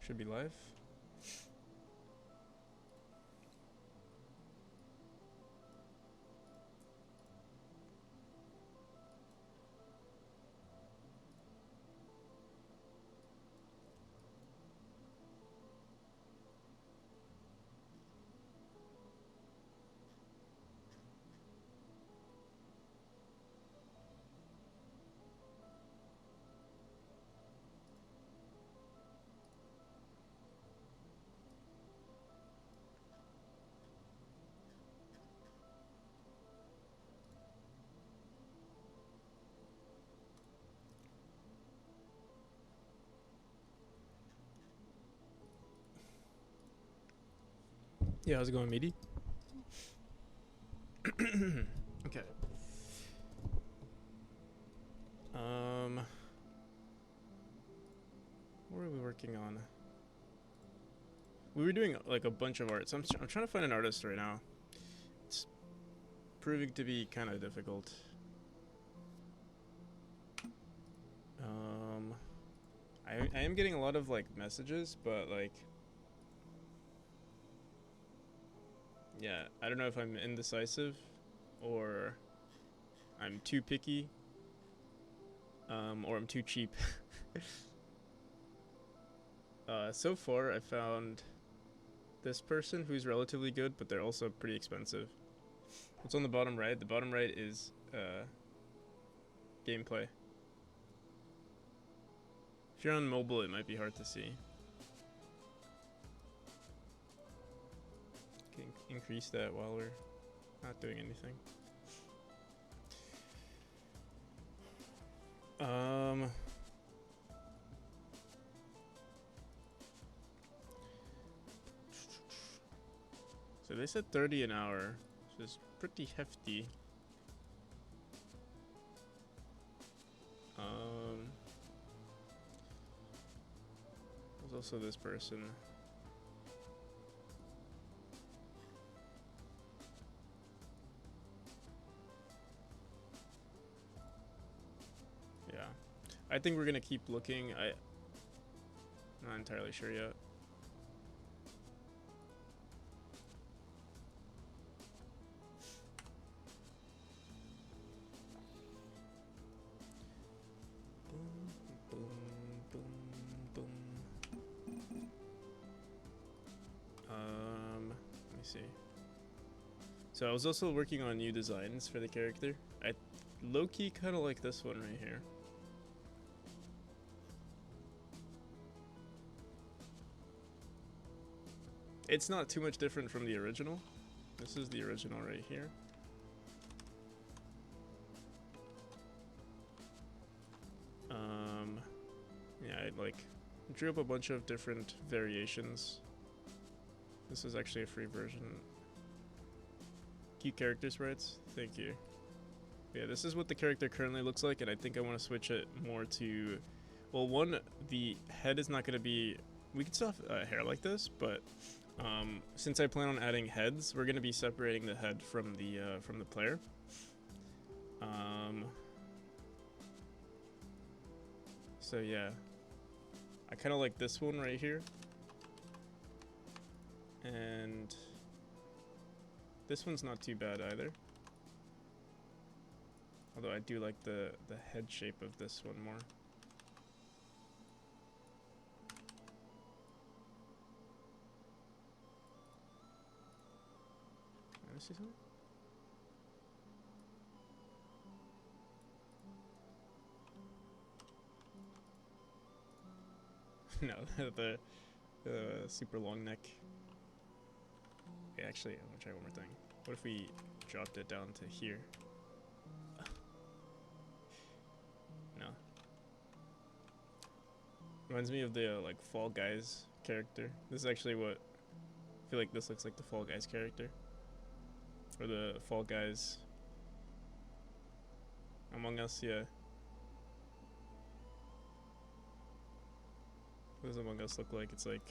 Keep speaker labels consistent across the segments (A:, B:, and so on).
A: Should be live. Yeah, how's it going, Meaty? Okay. What are we working on? We were doing like a bunch of art, so I'm trying to find an artist right now. It's proving to be kind of difficult. I am getting a lot of like messages, but like, yeah, I don't know if I'm indecisive or I'm too picky, or I'm too cheap. So far, I found this person who's relatively good, but they're also pretty expensive. What's on the bottom right? The bottom right is gameplay. If you're on mobile, it might be hard to see. Can increase that while we're not doing anything. So they said 30 an hour, which is pretty hefty. There's also this person. Yeah, I think we're gonna keep looking. I'm not entirely sure yet. Let me see. So I was also working on new designs for the character. I low-key kind of like this one right here. It's not too much different from the original. This is the original right here. Yeah, I like drew up a bunch of different variations. This is actually a free version. Cute character sprites. Thank you. Yeah, this is what the character currently looks like, and I think I want to switch it more to, well, one, the head is not going to be, we could still have hair like this, but since I plan on adding heads, we're going to be separating the head from the player. So yeah, I kind of like this one right here, and this one's not too bad either. Although I do like the head shape of this one more. Let me see something. No, the super long neck. Okay, actually, I'm gonna try one more thing. What if we dropped it down to here? No. Reminds me of the like Fall Guys character. This is actually what I feel like this looks like, the Fall Guys character. Or the Fall Guys Among Us, yeah. What does Among Us look like? It's like,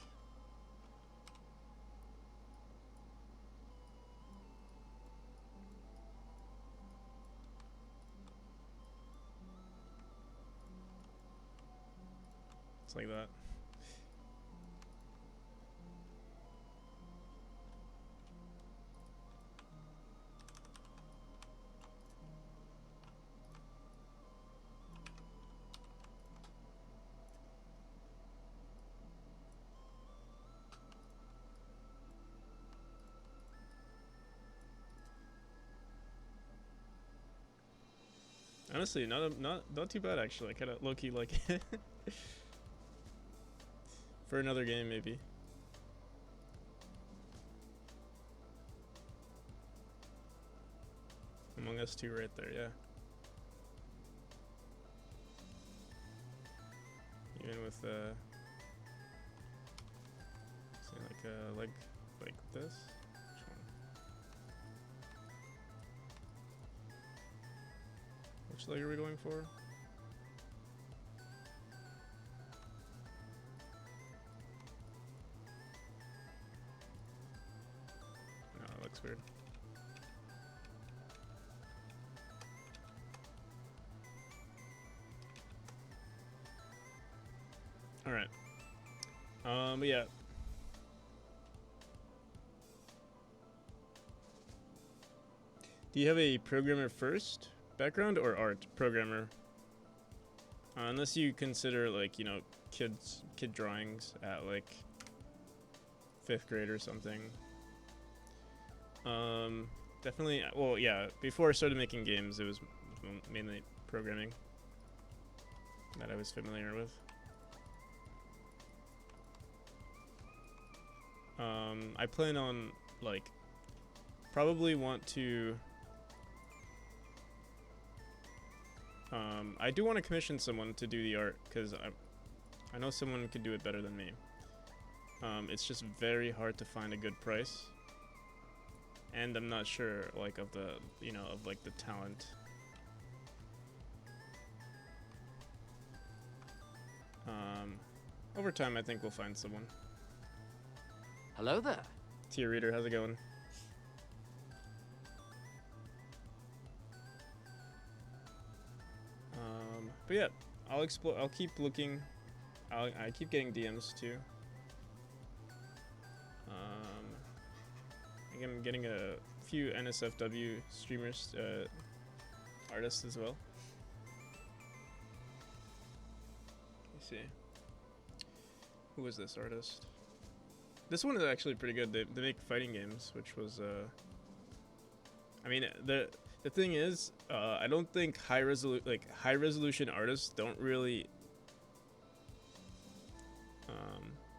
A: it's like that. Honestly, not too bad actually. I kind of low key like it. For another game maybe. Among Us 2 right there, yeah. Even with say like a leg like this. Which leg are we going for? No, it looks weird. Alright. But yeah. Do you have a programmer first background or art programmer? Unless you consider like, you know, kid drawings at like 5th grade or something. Definitely, well, yeah, before I started making games, it was mainly programming that I was familiar with. I plan on, like, probably want to, I do want to commission someone to do the art, because I know someone could do it better than me. It's just very hard to find a good price. And I'm not sure, like, of the, you know, of, like, the talent. Over time, I think we'll find someone.
B: Hello there.
A: Tier Reader, how's it going? But yeah, I'll explore. I'll keep looking. I keep getting DMs too. I think I'm getting a few NSFW streamers, artists as well. Let me see. Who is this artist? This one is actually pretty good. They make fighting games, which was I mean the thing is, I don't think high resolution artists don't really.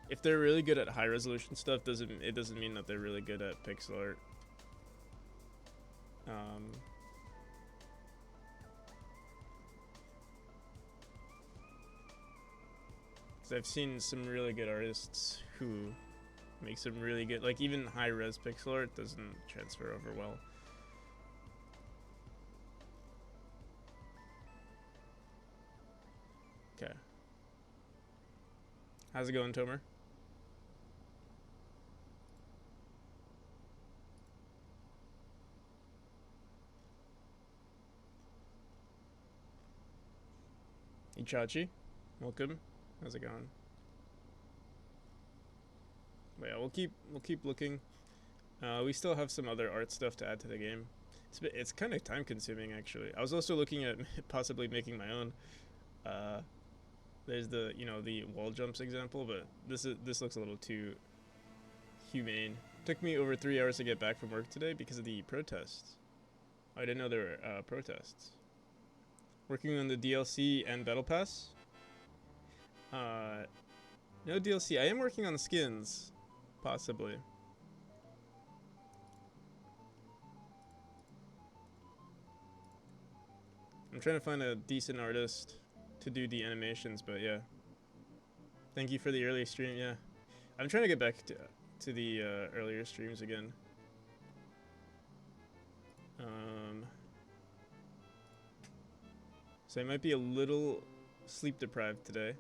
A: If they're really good at high resolution stuff, it doesn't mean that they're really good at pixel art. Because I've seen some really good artists who make some really good, like even high res pixel art doesn't transfer over well. Okay. How's it going, Tomer? Ichachi, welcome. How's it going? But yeah, we'll keep looking. We still have some other art stuff to add to the game. It's kind of time consuming actually. I was also looking at possibly making my own. There's the the wall jumps example, but this looks a little too humane. Took me over 3 hours to get back from work today because of the protests. I didn't know there were protests. Working on the DLC and Battle Pass. No DLC. I am working on the skins, possibly. I'm trying to find a decent artist to do the animations, but yeah. Thank you for the early stream. Yeah, I'm trying to get back to the earlier streams again. So I might be a little sleep deprived today.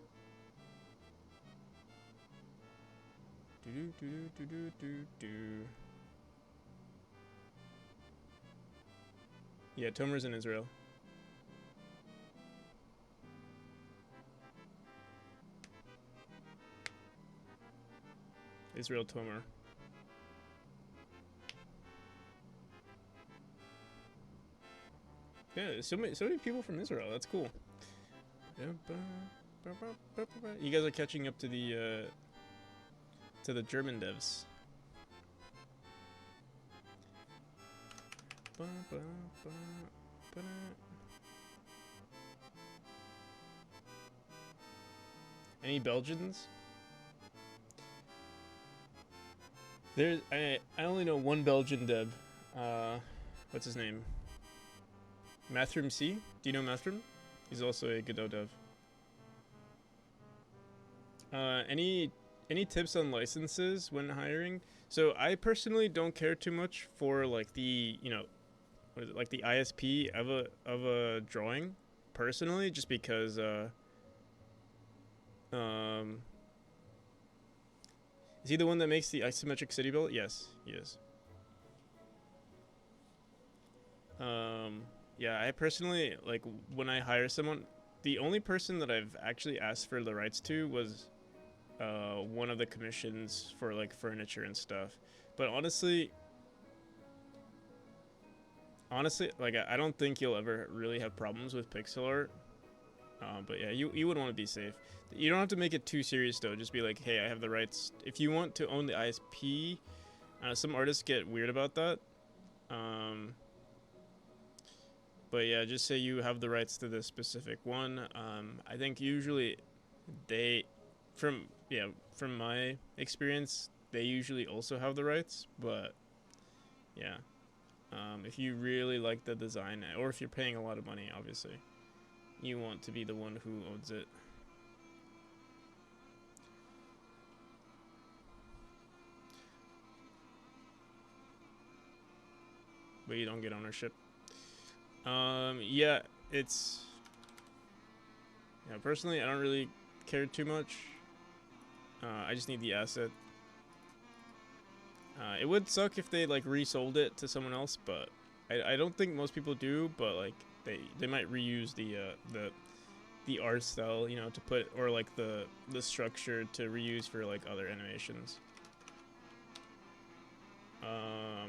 A: Yeah, Tomer's in Israel. Israel Tomer. Yeah, so many people from Israel. That's cool. You guys are catching up to the German devs. Any Belgians? There's I only know one Belgian dev. What's his name? Mathroom C? Do you know Mathroom? He's also a Godot dev. Any tips on licenses when hiring? So I personally don't care too much for like the what is it, like the ISP of a drawing, personally, just because is he the one that makes the isometric city build? Yes, he is. Yeah, I personally, like, when I hire someone, the only person that I've actually asked for the rights to was one of the commissions for like furniture and stuff. But honestly, like I don't think you'll ever really have problems with pixel art. But yeah, you would want to be safe. You don't have to make it too serious though. Just be like, hey, I have the rights. If you want to own the ISP, some artists get weird about that. But yeah, just say you have the rights to this specific one. I think usually they, from my experience, they usually also have the rights. But yeah, if you really like the design, or if you're paying a lot of money, obviously, you want to be the one who owns it. But you don't get ownership. Yeah, it's personally, I don't really care too much. I just need the asset. It would suck if they like resold it to someone else, but I don't think most people do. But like they might reuse the art style, to put, or like the structure to reuse for like other animations. Yeah.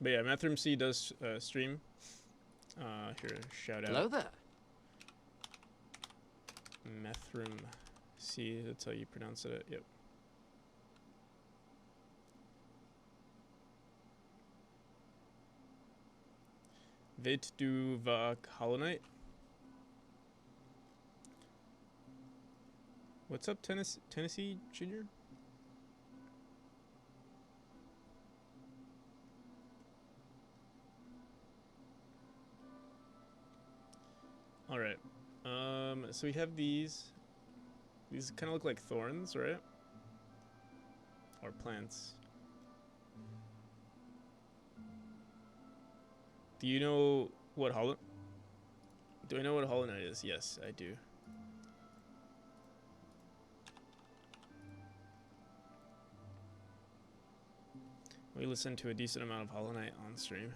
A: But yeah, Mathroom C does stream. Here, shout out.
B: Hello there.
A: Mathroom C, that's how you pronounce it. Yep. Vet du va Hollow Knight? What's up, Tennessee Junior? All right. So we have these. These kind of look like thorns, right? Or plants. Do you know what Hollow? Do I know what Hollow Knight is? Yes, I do. We listened to a decent amount of Hollow Knight on stream.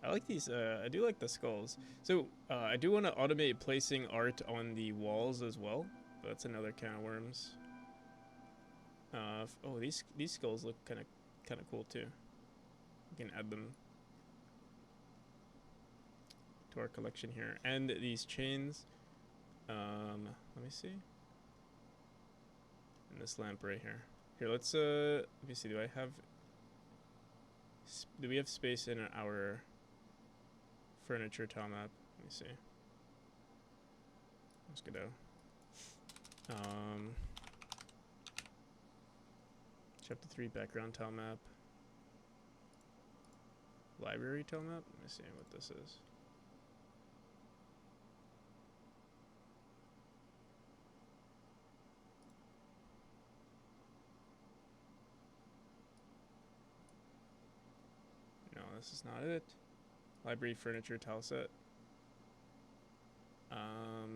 A: I like these. I do like the skulls. So I do want to automate placing art on the walls as well. But that's another can of worms. Oh, these skulls look kind of cool too. We can add them to our collection here. And these chains. Let me see. And this lamp right here. Here, let's let me see. Do we have space in our furniture tile map? Let me see. Let's go down. Chapter 3 background tile map. Library tile map? Let me see what this is. No, this is not it. Library furniture tile set.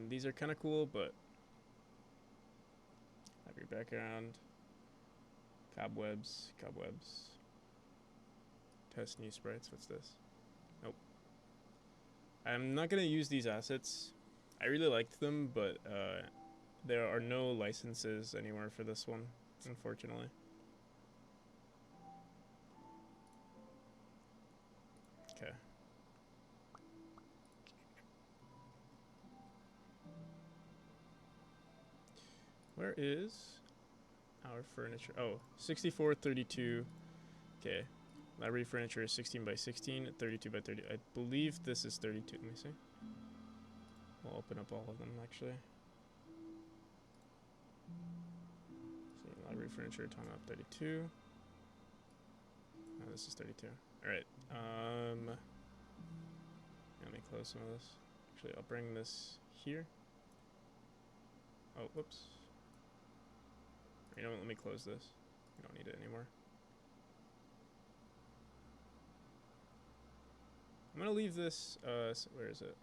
A: These are kind of cool, but library background. Cobwebs. Test new sprites. What's this? Nope. I'm not gonna use these assets. I really liked them, but there are no licenses anywhere for this one, unfortunately. Okay. Where is our furniture? Oh, 6432. Okay. Library furniture is 16 by 16, 32 by 30. I believe this is 32. Let me see. We'll open up all of them actually. See, library furniture, time up 32. Oh, this is 32. Alright. Let me close some of this. Actually, I'll bring this here. Oh, whoops. You know what? Let me close this. We don't need it anymore. I'm gonna leave this, where is it?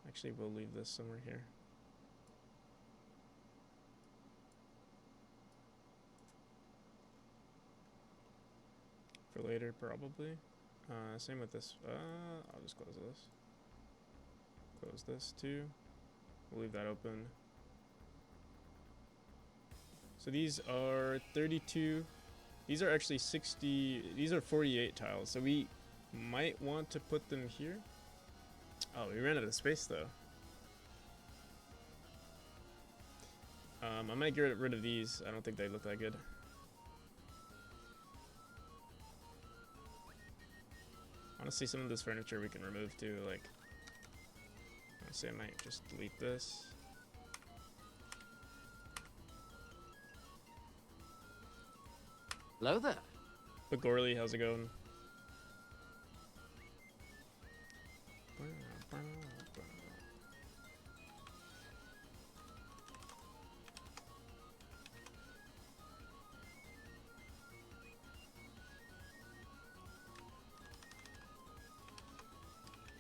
A: Actually, we'll leave this somewhere here. For later, probably. Same with this. I'll just close this. Close this too. We'll leave that open. So these are 32. These are actually 60. These are 48 tiles. So we might want to put them here. Oh, we ran out of space though. I might get rid of these. I don't think they look that good. Honestly, some of this furniture we can remove too. Like, honestly, I might just delete this.
B: Hello there.
A: But Gorley, how's it going?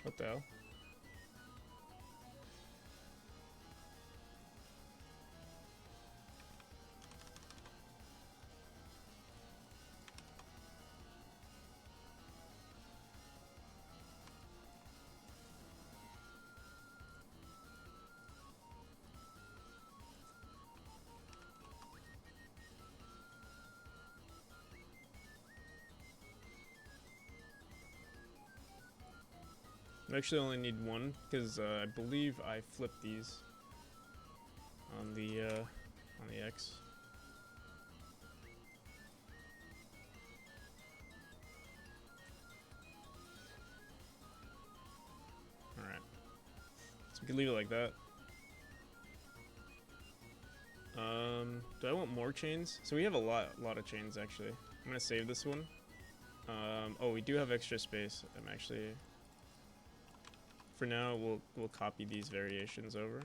A: What the hell? I actually only need one because I believe I flipped these on the X. All right, so we can leave it like that. Do I want more chains? So we have a lot of chains actually. I'm gonna save this one. Oh, we do have extra space. I'm actually. For now, we'll copy these variations over.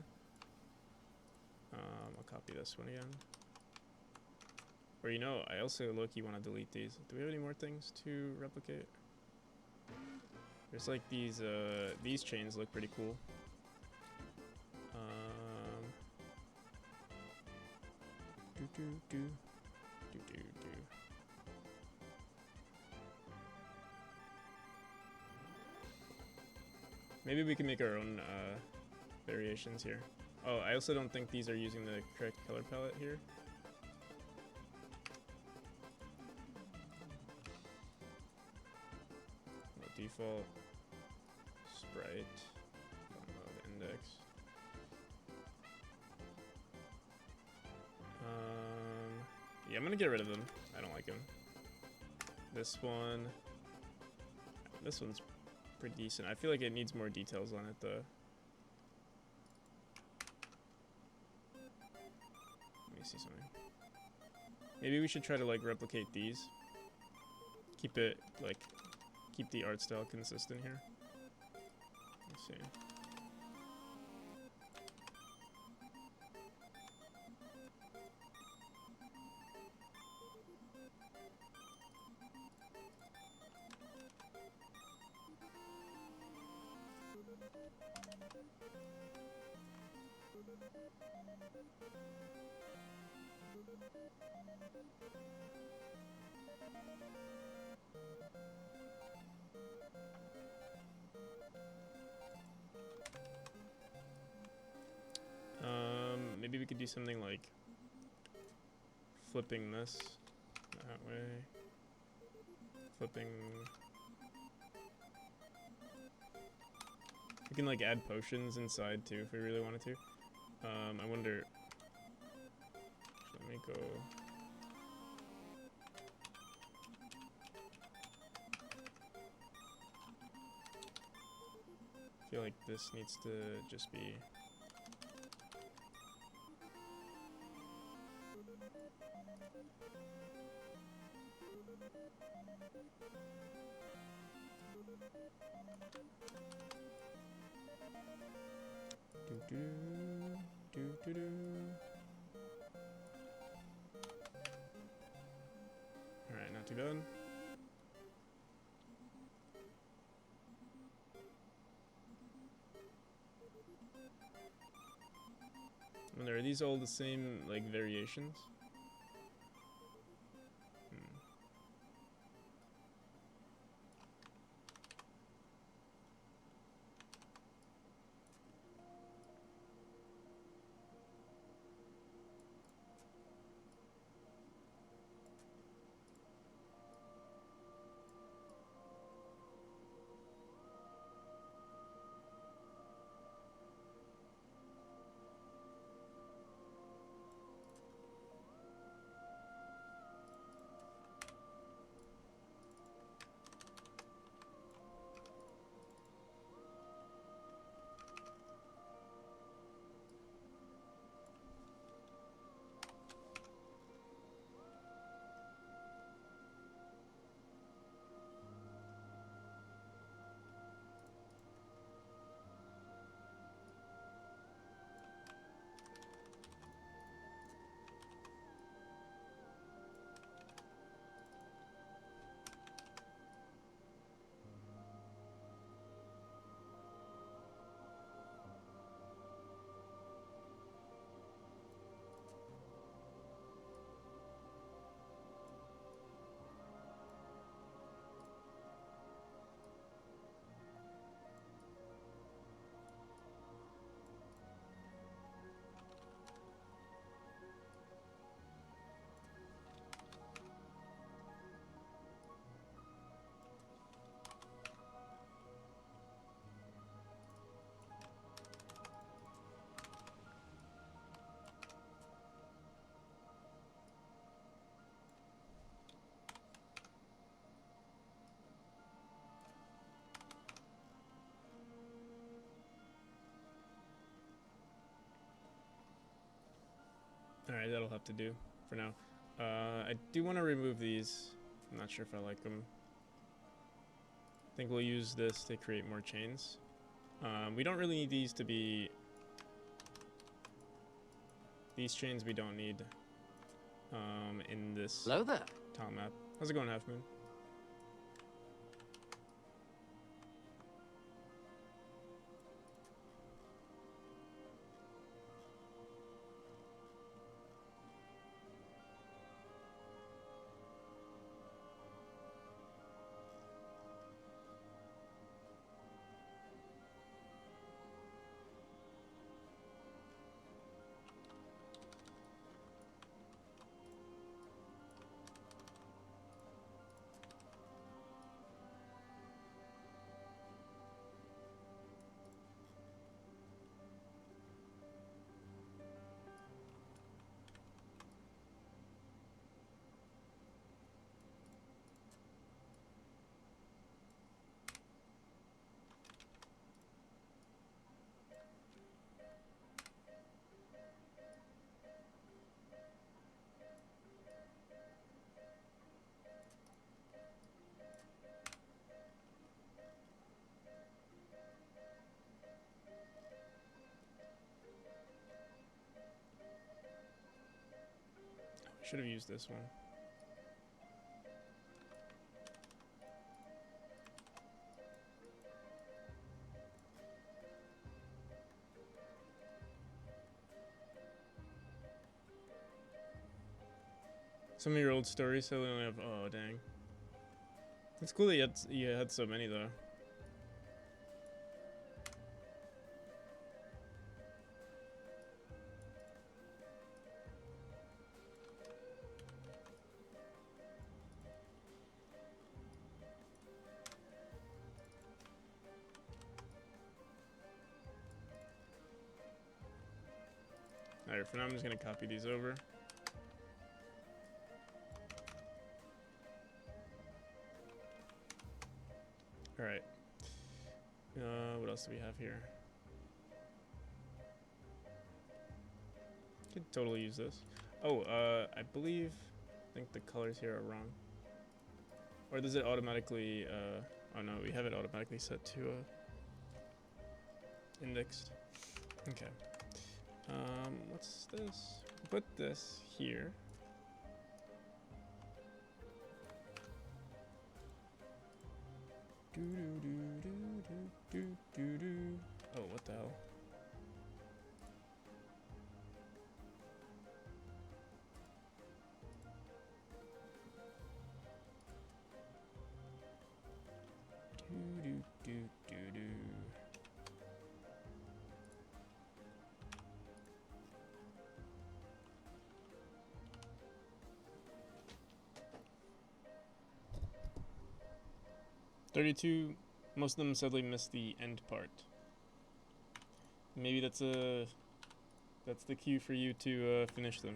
A: I'll copy this one again. Or you know, I also low-key want to delete these. Do we have any more things to replicate? There's like these chains look pretty cool. Do. Maybe we can make our own variations here. Oh, I also don't think these are using the correct color palette here. No, default sprite, download index. Yeah, I'm gonna get rid of them. I don't like them. This one's pretty decent. I feel like it needs more details on it though. Let me see something. Maybe we should try to like replicate these. Keep it like, keep the art style consistent here. Let's see. Maybe we could do something like flipping this that way. Flipping. We can like add potions inside too if we really wanted to. I wonder. Let me go. feel like this needs to just be... Alright, not too bad. And are these all the same, like, variations? Alright, that'll have to do for now. I do want to remove these. I'm not sure if I like them. I think we'll use this to create more chains. We don't really need these to be... These chains we don't need in this
B: Hello there.
A: tile map. How's it going, Half Moon? Should have used this one. Some of your old stories, so we only have... Oh, dang. It's cool that you had so many, though. Alright, for now I'm just going to copy these over. Alright. What else do we have here? Could totally use this. Oh, I think the colors here are wrong. Or does it automatically, oh no, we have it automatically set to, indexed. Okay. What's this? Put this here. Do do do do do do do. Oh, what the hell? Do do do do do. $32. Most of them sadly missed the end part. Maybe that's the cue for you to finish them.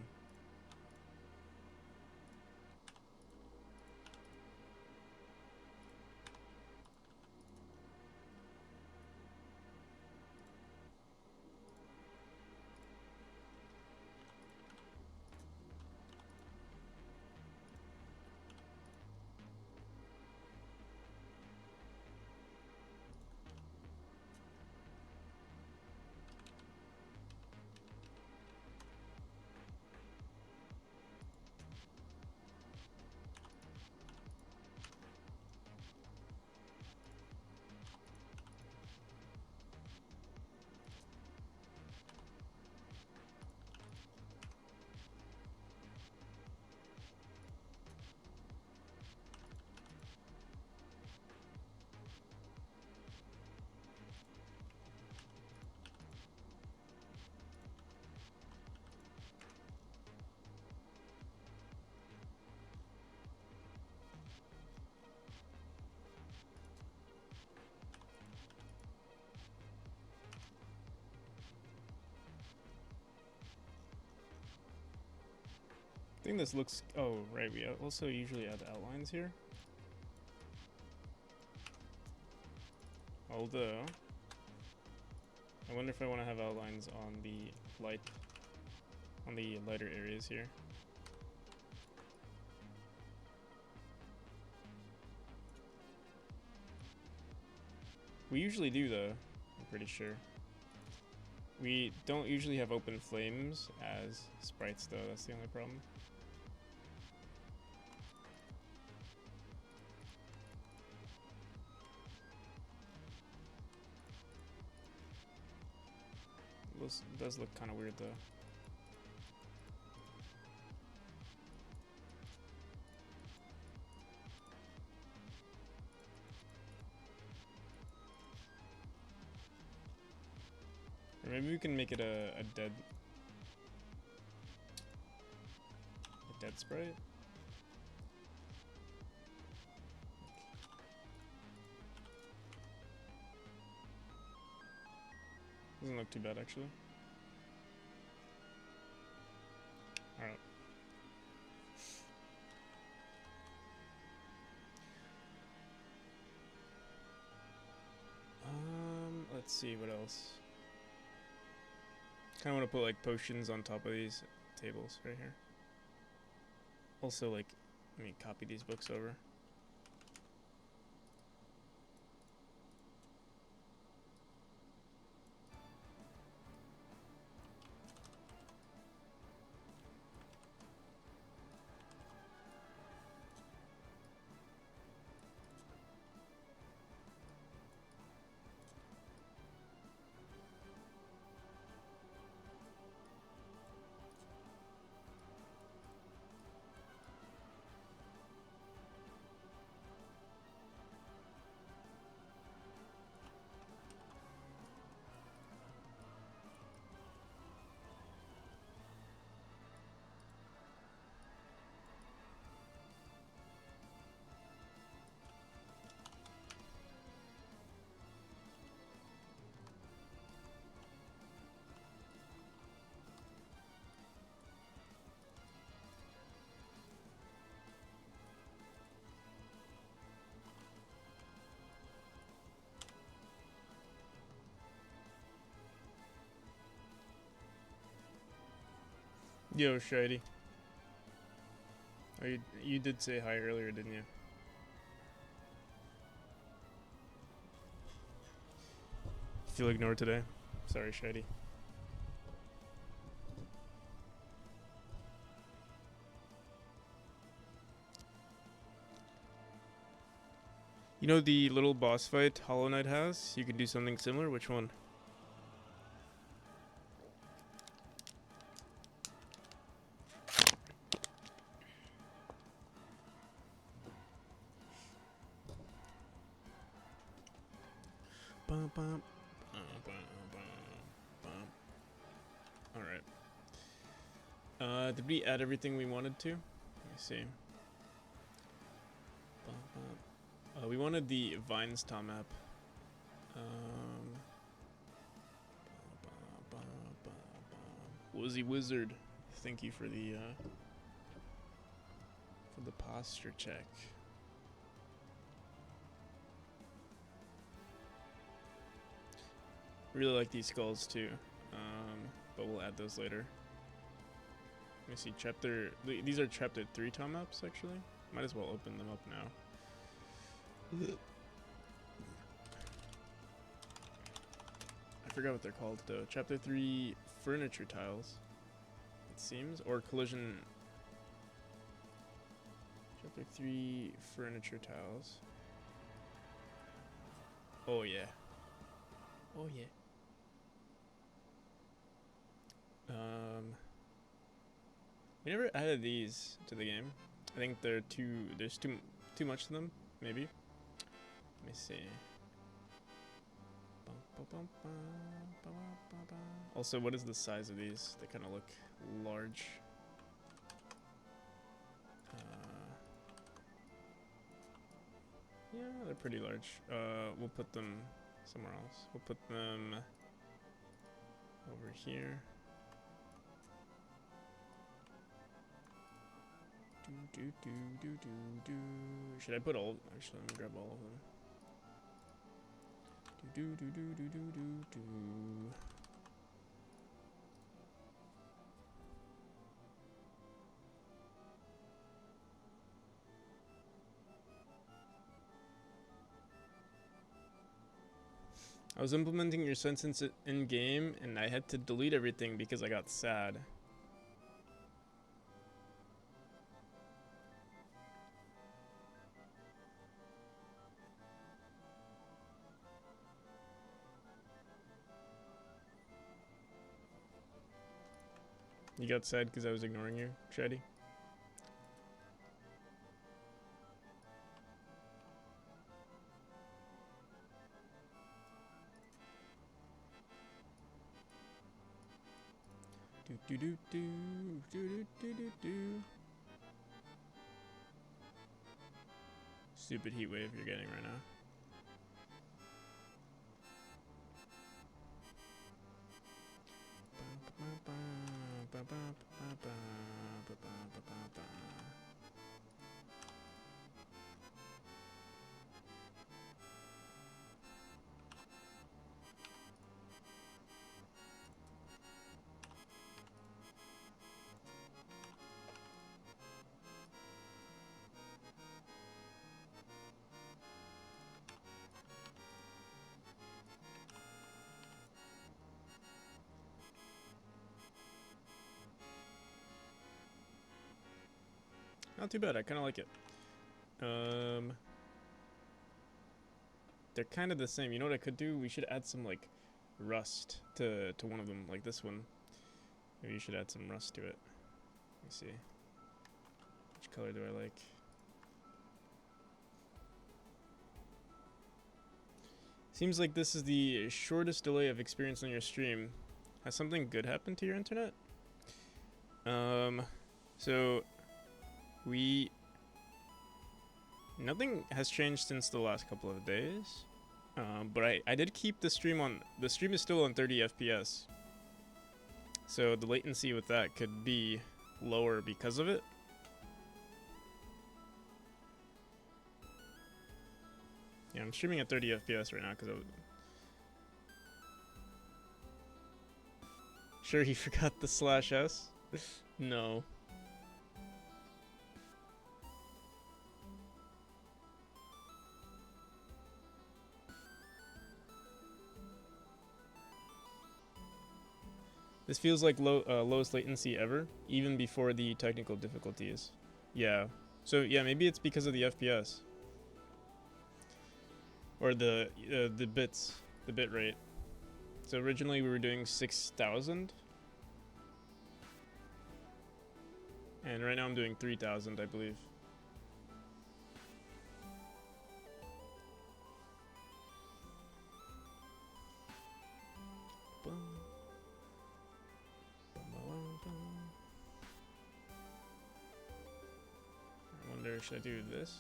A: I think this looks, oh right, we also usually add outlines here. Although, I wonder if I want to have outlines on the lighter areas here. We usually do though, I'm pretty sure. We don't usually have open flames as sprites though, that's the only problem. This does look kind of weird though. Or maybe we can make it a dead sprite. Doesn't look too bad actually. Alright. Let's see what else. Kinda wanna put like potions on top of these tables right here. Also like, let me copy these books over. Yo, Shady. Oh, you did say hi earlier, didn't you? Feel ignored today. Sorry, Shady. You know the little boss fight Hollow Knight has? You can do something similar. Which one? Bum, bum, Alright. Did we add everything we wanted to? Let me see. We wanted the Vines Tom app. Woozy Wizard, thank you for the posture check. Really like these skulls too, but we'll add those later. Let me see, chapter. These are chapter 3 Tom maps actually. Might as well open them up now. I forgot what they're called though. Chapter 3 furniture tiles, it seems, or collision. Chapter 3 furniture tiles. Oh yeah. Oh yeah. We never added these to the game. I think there's too much to them, maybe. Let me see. Also, what is the size of these? They kind of look large. Yeah, they're pretty large. We'll put them somewhere else. We'll put them over here. Should I put all? Actually, let me grab all of them. I was implementing your sentence in game, and I had to delete everything because I got sad. You got sad because I was ignoring you, Shady? Stupid heat wave you're getting right now. Not too bad. I kind of like it. They're kind of the same. You know what I could do? We should add some like rust to one of them, like this one. Maybe you should add some rust to it. Let me see. Which color do I like? Seems like this is the shortest delay I've experienced on your stream. Has something good happened to your internet? So nothing has changed since the last couple of days. But I did keep the stream on. The stream is still on 30 FPS. So the latency with that could be lower because of it. Yeah, I'm streaming at 30 FPS right now because Sure, you forgot the /s. No. This feels like lowest latency ever, even before the technical difficulties. Yeah. So yeah, maybe it's because of the FPS or the bits, the bit rate. So originally we were doing 6,000, and right now I'm doing 3,000, I believe. I wonder, should I do this?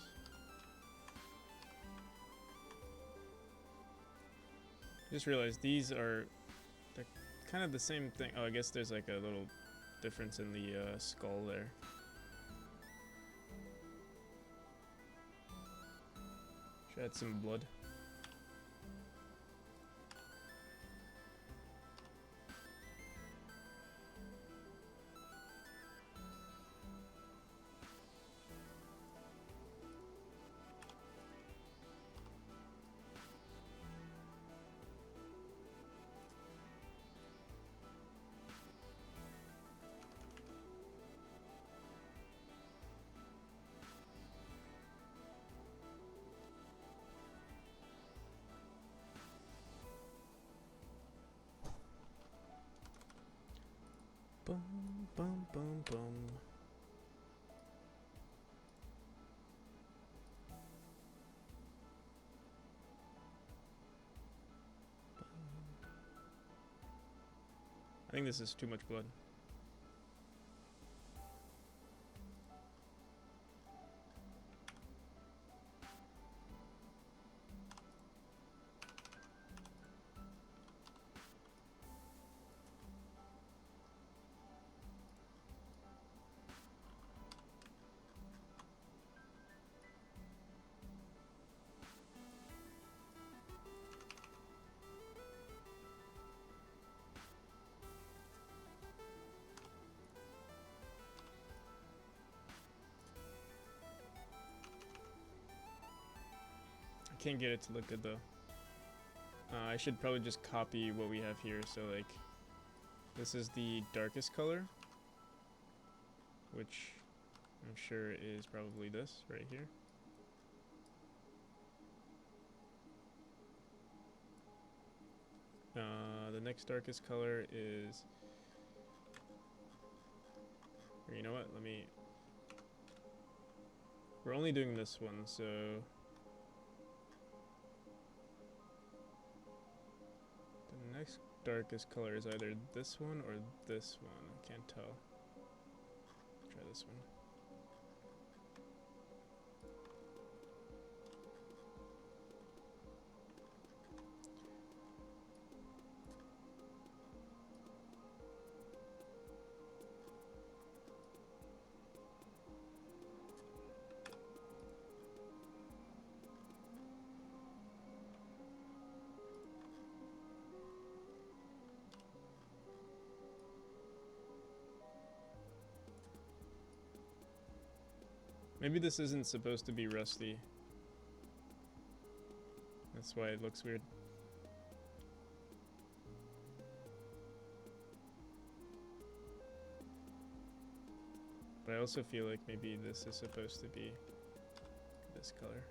A: Just realized these are they're kind of the same thing. Oh, I guess there's like a little difference in the skull there. Should add some blood. Bum, bum, bum, bum. I think this is too much blood. I can't get it to look good though. I should probably just copy what we have here. So like, this is the darkest color, which I'm sure is probably this right here. The next darkest color is, or you know what, we're only doing this one, so the next darkest color is either this one or this one. I can't tell. Try this one. Maybe this isn't supposed to be rusty. That's why it looks weird. But I also feel like maybe this is supposed to be this color.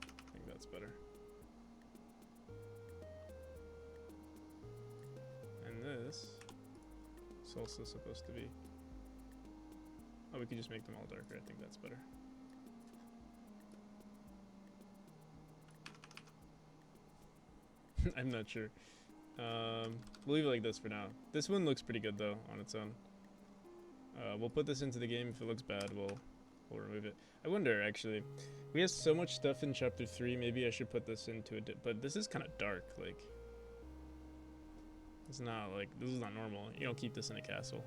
A: I think that's better. And this is also supposed to be... Oh, we could just make them all darker. I think that's better. I'm not sure. We'll leave it like this for now. This one looks pretty good though on its own. We'll put this into the game. If it looks bad, we'll remove it. I wonder actually. We have so much stuff in chapter 3. Maybe I should put this into a but this is kind of dark. Like, it's not like, this is not normal. You don't keep this in a castle.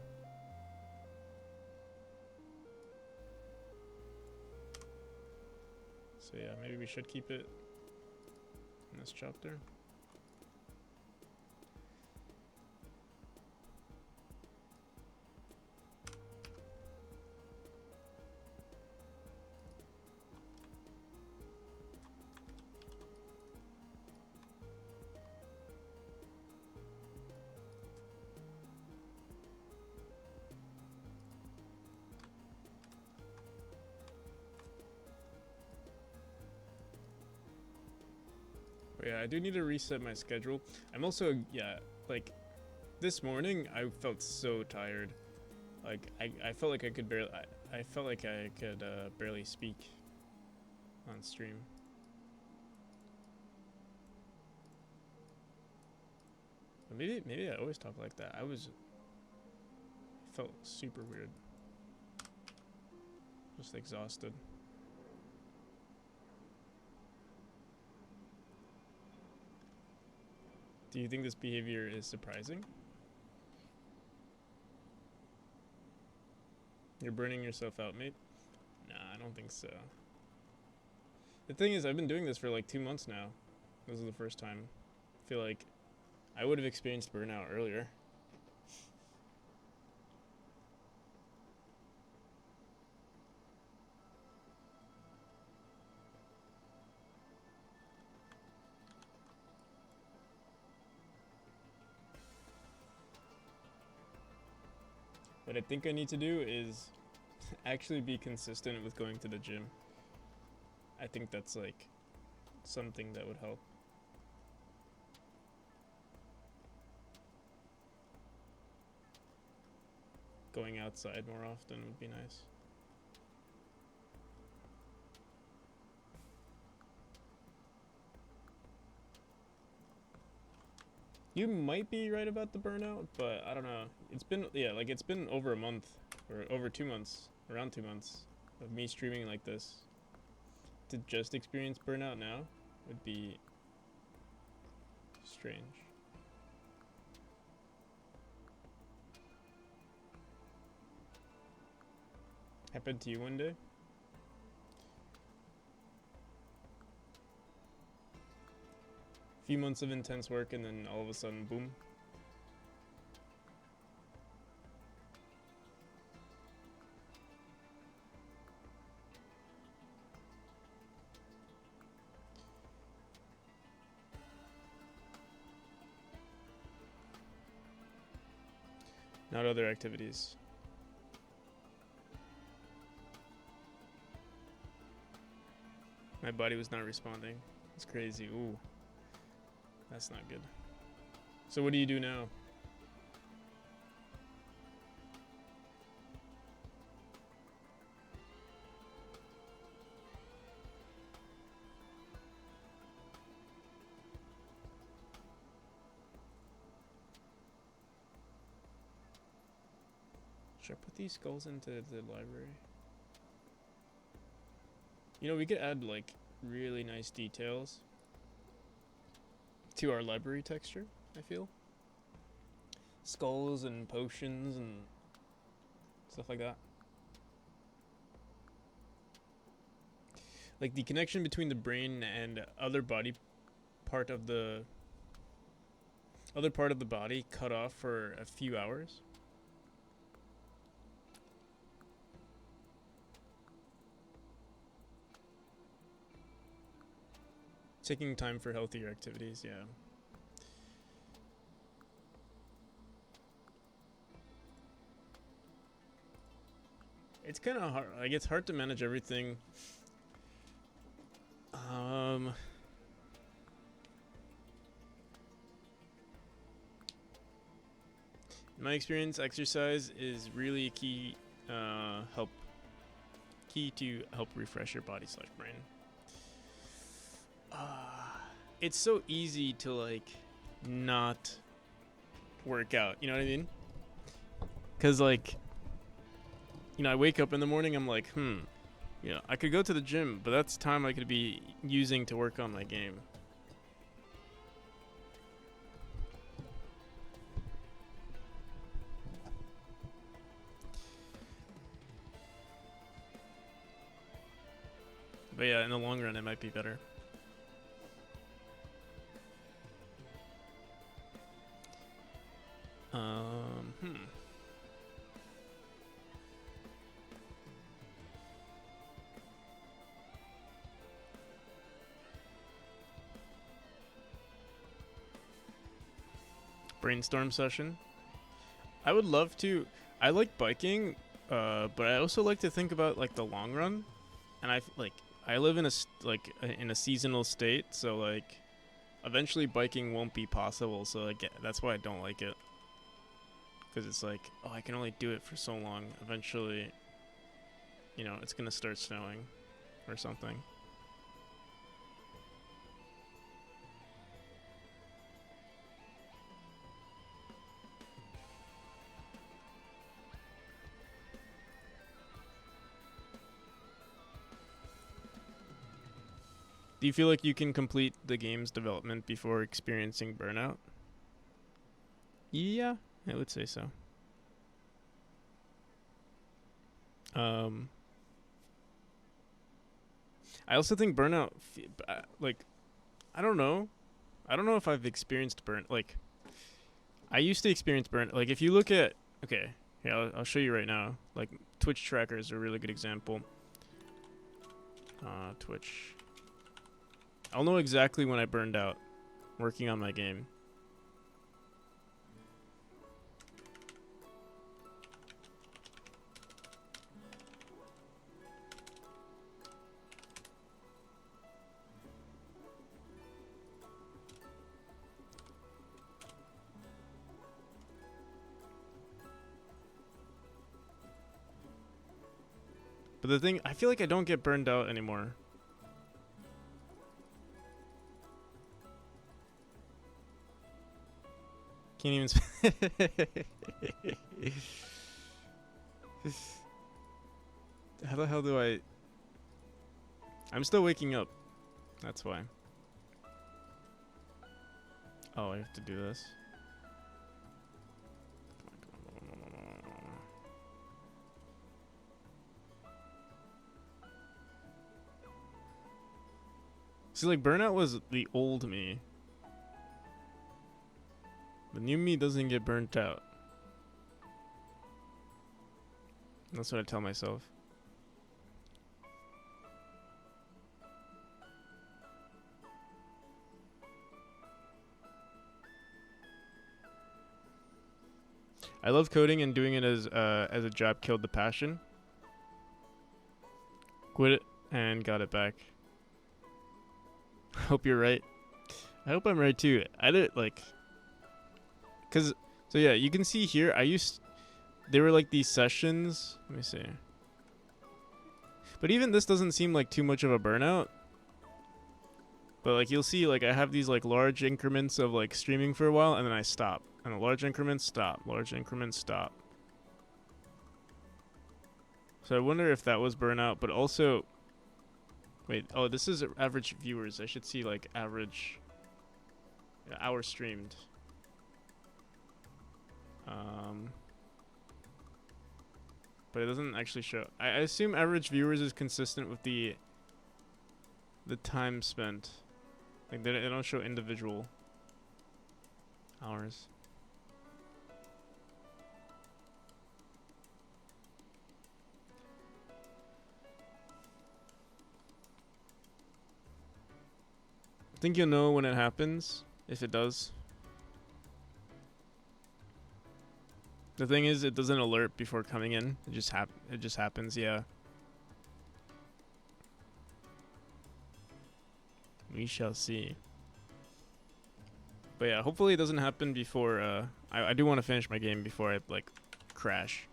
A: So yeah, maybe we should keep it in this chapter. But yeah, I do need to reset my schedule. I'm also, yeah, like, this morning I felt so tired. Like, I felt like I could barely, I felt like I could barely speak on stream. But maybe I always talk like that. Felt super weird. Just exhausted. Do you think this behavior is surprising? You're burning yourself out, mate? Nah, I don't think so. The thing is, I've been doing this for like 2 months now. This is the first time. I feel like I would have experienced burnout earlier. What I think I need to do is actually be consistent with going to the gym. I think that's like something that would help. Going outside more often would be nice. You might be right about the burnout, but I don't know. It's been, yeah, like it's been over a month or over 2 months, around 2 months of me streaming like this. To just experience burnout now would be strange. Happened to you one day? Few months of intense work and then all of a sudden, boom. Not other activities. My body was not responding. It's crazy. Ooh. That's not good. So what do you do now? Should I put these skulls into the library? You know, we could add like really nice details to our library texture, I feel. Skulls and potions and stuff like that. Like the connection between the brain and other part of the body cut off for a few hours. Taking time for healthier activities, yeah. It's kind of hard. Like, it's hard to manage everything. In my experience, exercise is really a key to help refresh your body / brain. It's so easy to like not work out, you know what I mean? Cause like, you know, I wake up in the morning, I'm like, yeah, I could go to the gym, but that's time I could be using to work on my game. But yeah, in the long run, it might be better. Brainstorm session. I would love to. I like biking, but I also like to think about like the long run. And I live in a seasonal state, so like eventually biking won't be possible. So like that's why I don't like it. Because it's like, oh, I can only do it for so long. Eventually, you know, it's gonna start snowing or something. Do you feel like you can complete the game's development before experiencing burnout? Yeah, I would say so. I also think burnout, like, I don't know. I don't know if I've experienced burn. Like, I used to experience burn. Like, if you look at, okay, yeah, I'll show you right now. Like, Twitch tracker is a really good example. Twitch. I'll know exactly when I burned out working on my game. But the thing, I feel like I don't get burned out anymore. Can't even. How the hell do I? I'm still waking up. That's why. Oh, I have to do this. See, like, burnout was the old me. The new me doesn't get burnt out. That's what I tell myself. I love coding, and doing it as a job killed the passion. Quit it and got it back. Hope you're right. I hope I'm right too. I did like, cause so yeah, you can see here. There were like these sessions. Let me see. But even this doesn't seem like too much of a burnout. But like you'll see, like I have these like large increments of like streaming for a while, and then I stop. And a large increment, stop. Large increment, stop. So I wonder if that was burnout, but also, wait. Oh, this is average viewers. I should see like average hours streamed. But it doesn't actually show. I assume average viewers is consistent with the time spent. Like they don't show individual hours. I think you'll know when it happens, if it does. The thing is, it doesn't alert before coming in. It just happens, yeah. We shall see. But yeah, hopefully it doesn't happen before, I do want to finish my game before I, like, crash.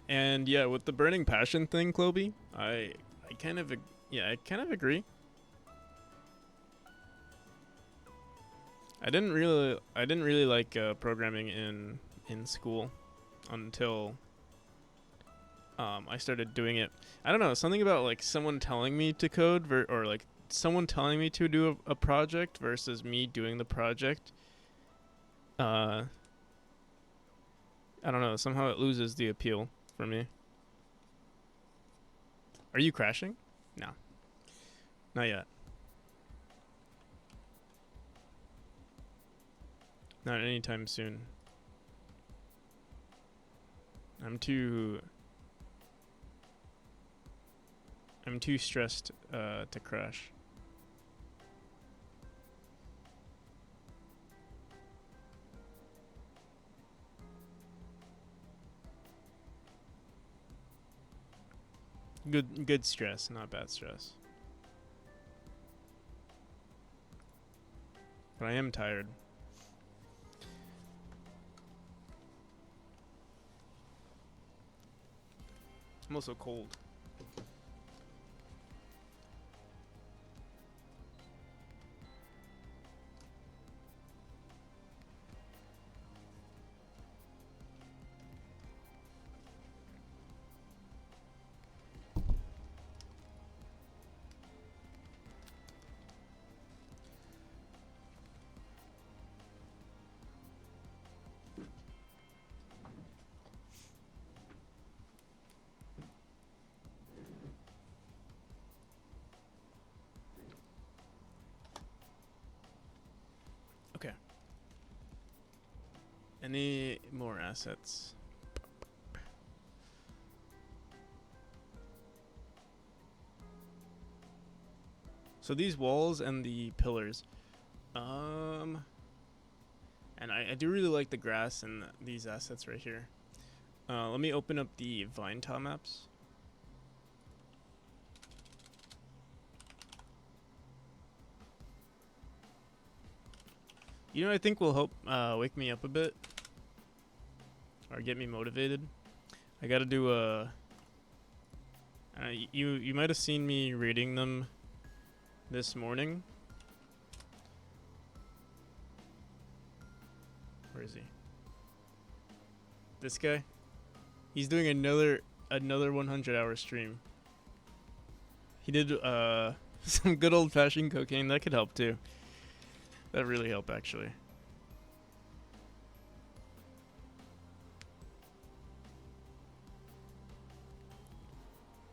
A: And yeah, with the burning passion thing, Cloby, I kind of agree. I didn't really like programming in school until I started doing it. I don't know, something about like someone telling me to code or like someone telling me to do a project versus me doing the project. I don't know, somehow it loses the appeal for me. Are you crashing? No. Not yet. Not anytime soon. I'm too stressed to crash. Good stress, not bad stress. But I am tired. I'm also cold. Okay. Any more assets? So these walls and the pillars. And I do really like the grass and these assets right here. Let me open up the vine tile maps. You know, I think will help wake me up a bit, or get me motivated. I gotta do a. You might have seen me reading them this morning. Where is he? This guy. He's doing another 100-hour stream. He did some good old-fashioned cocaine. That could help too. That really helped actually.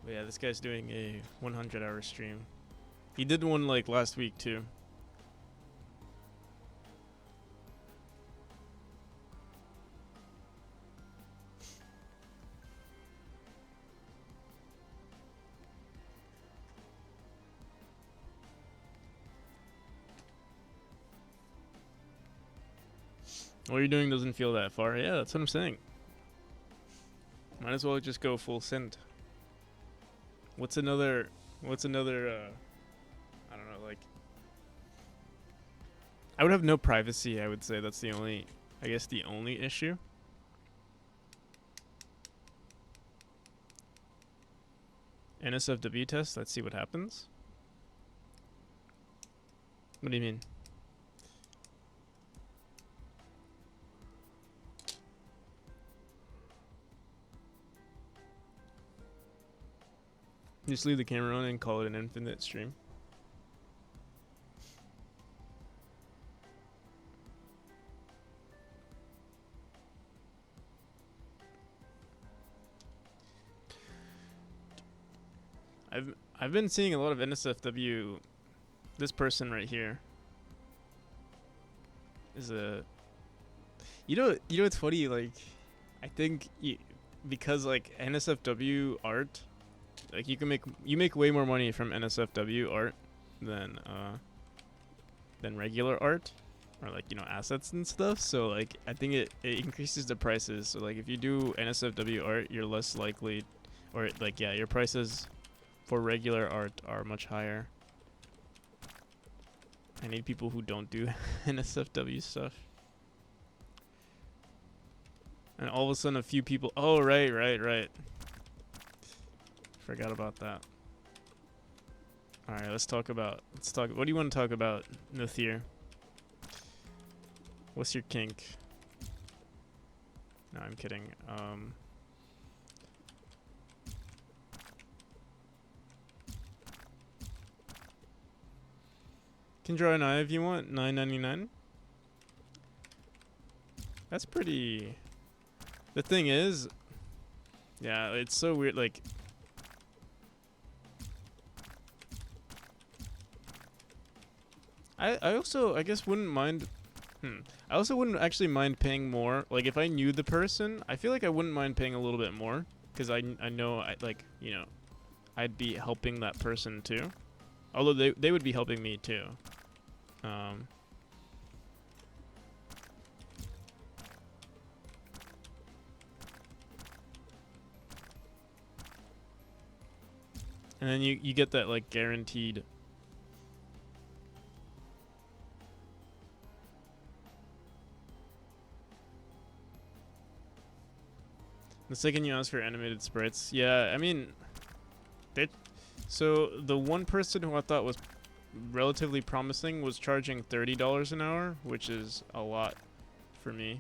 A: But yeah, this guy's doing a 100-hour stream. He did one like last week too. What you're doing doesn't feel that far. Yeah, that's what I'm saying. Might as well just go full send. What's another I don't know, like I would have no privacy, I would say. That's the only issue. NSFW test, let's see what happens. What do you mean? Just leave the camera on and call it an infinite stream. I've been seeing a lot of NSFW. This person right here is a. You know what's funny? Like, I think because like NSFW art. Like you make way more money from NSFW art than regular art, or like, you know, assets and stuff. So like I think it increases the prices. So like if you do NSFW art, you're less likely, or like, yeah, your prices for regular art are much higher. I need people who don't do NSFW stuff. And all of a sudden a few people, oh right. Forgot about that. Alright, let's talk. What do you want to talk about, Nathir? What's your kink? No, I'm kidding. Can draw an eye if you want. $9.99. That's pretty. The thing is, yeah, it's so weird. Like, I also, I guess, wouldn't mind. I also wouldn't actually mind paying more. Like, if I knew the person, I feel like I wouldn't mind paying a little bit more, because I know, like, you know, I'd be helping that person too. Although they would be helping me too. And then you get that like guaranteed. The second you ask for animated sprites, yeah, I mean, so the one person who I thought was relatively promising was charging $30 an hour, which is a lot for me.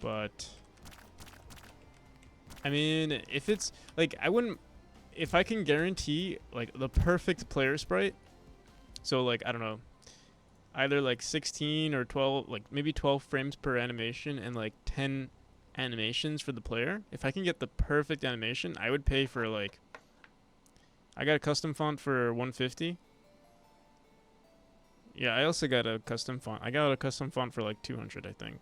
A: But I mean, if it's like, I wouldn't, if I can guarantee like the perfect player sprite, so like, I don't know, either like 16 or 12, like maybe 12 frames per animation and like 10 animations for the player. If I can get the perfect animation, I would pay for like, I got a custom font for 150. Yeah, I also got a custom font. I got a custom font for like 200, I think.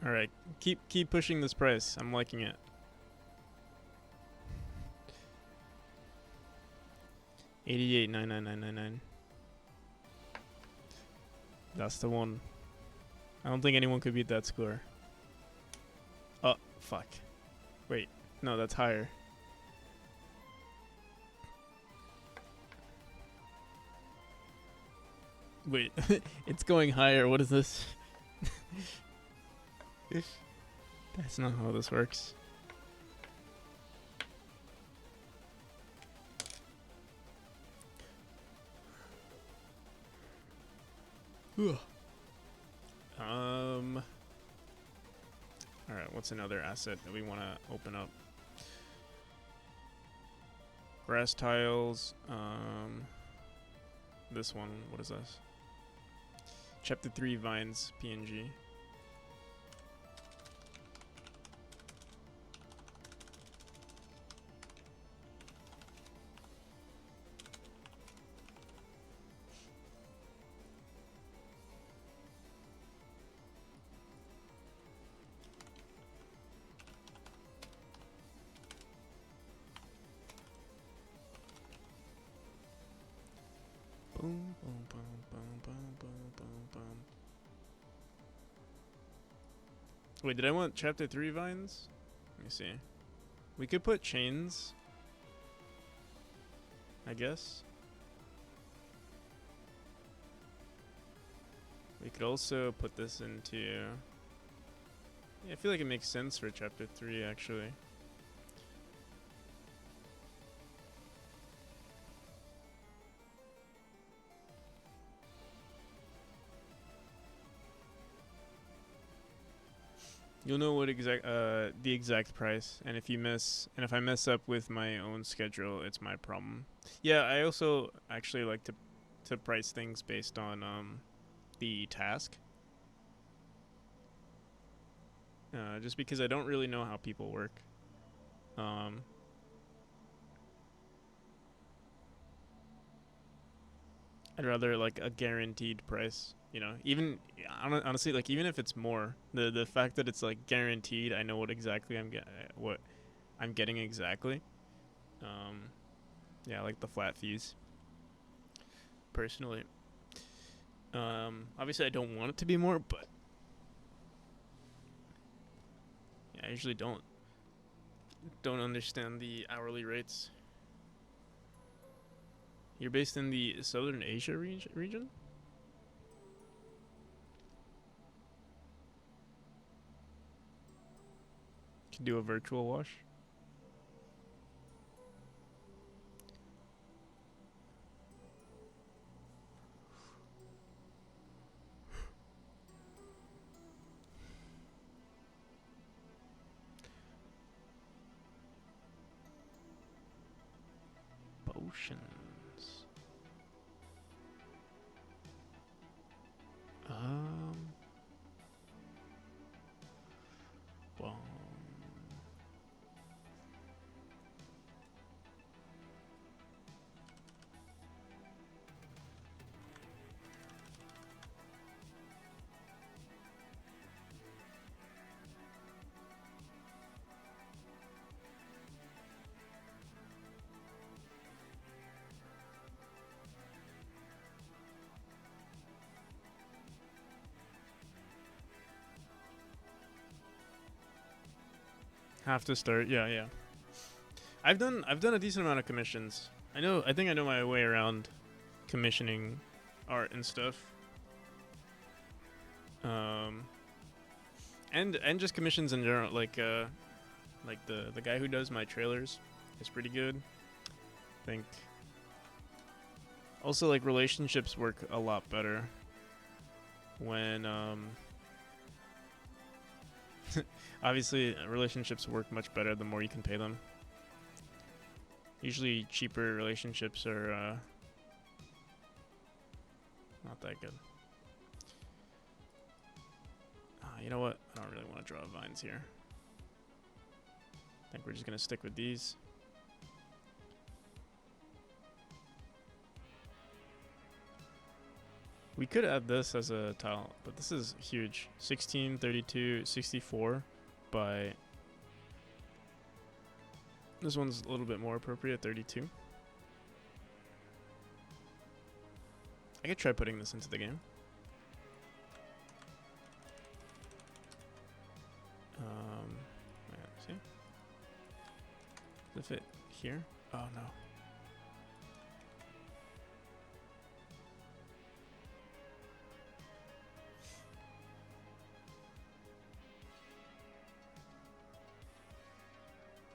A: All right, keep pushing this price. I'm liking it. $88.99. That's the one. I don't think anyone could beat that score. Oh, fuck. Wait, no, that's higher. Wait, it's going higher. What is this? That's not how this works. All right, what's another asset that we want to open up? Grass tiles. This one. What is this? Chapter 3 vines PNG. Boom, boom, boom, boom, boom, boom, boom, boom. Wait, did I want chapter 3 vines? Let me see. We could put chains, I guess. We could also put this into... Yeah, I feel like it makes sense for chapter 3, actually. You'll know what the exact price, and if I mess up with my own schedule, it's my problem. Yeah, I also actually like to price things based on the task. Just because I don't really know how people work. I'd rather like a guaranteed price, you know. Even honestly, like even if it's more, the fact that it's like guaranteed, I know what exactly what I'm getting exactly. Yeah, I like the flat fees. Personally, obviously I don't want it to be more, but yeah, I usually don't understand the hourly rates. You're based in the Southern Asia region? Can do a virtual wash. Potions. Well, Have to start. Yeah, yeah. I've done a decent amount of commissions. I think I know my way around commissioning art and stuff. And just commissions in general, like the guy who does my trailers is pretty good. I think also like relationships work a lot better when obviously relationships work much better the more you can pay them. Usually cheaper relationships are not that good. You know what? I don't really want to draw vines here. I think we're just going to stick with these. We could add this as a tile, but this is huge. 16, 32, 64 by... This one's a little bit more appropriate, 32. I could try putting this into the game. Yeah, see? Does it fit here? Oh no.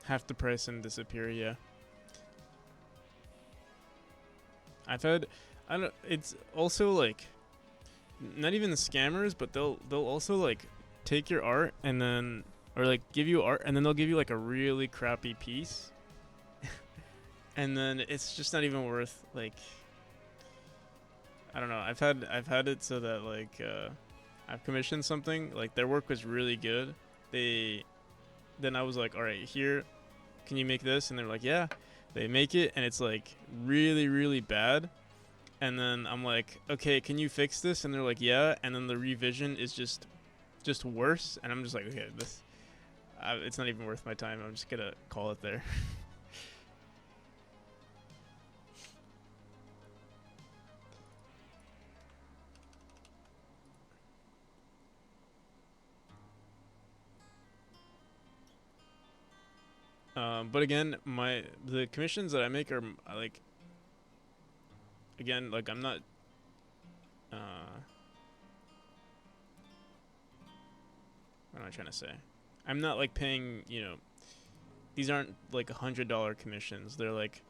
A: Half the price and disappear, yeah. I've had, I don't, it's also like, not even the scammers, but they'll also like take your art and then, or like give you art and then they'll give you like a really crappy piece. And then it's just not even worth like, I don't know. I've had it so that like, I've commissioned something, like their work was really good. Then I was like, all right, here, can you make this? And they're like, yeah. They make it, and it's like really, really bad. And then I'm like, okay, can you fix this? And they're like, yeah. And then the revision is just worse. And I'm just like, okay, it's not even worth my time. I'm just gonna call it there. But again, the commissions that I make are like, again, like I'm not, what am I trying to say? I'm not like paying, these aren't like $100 commissions. They're like,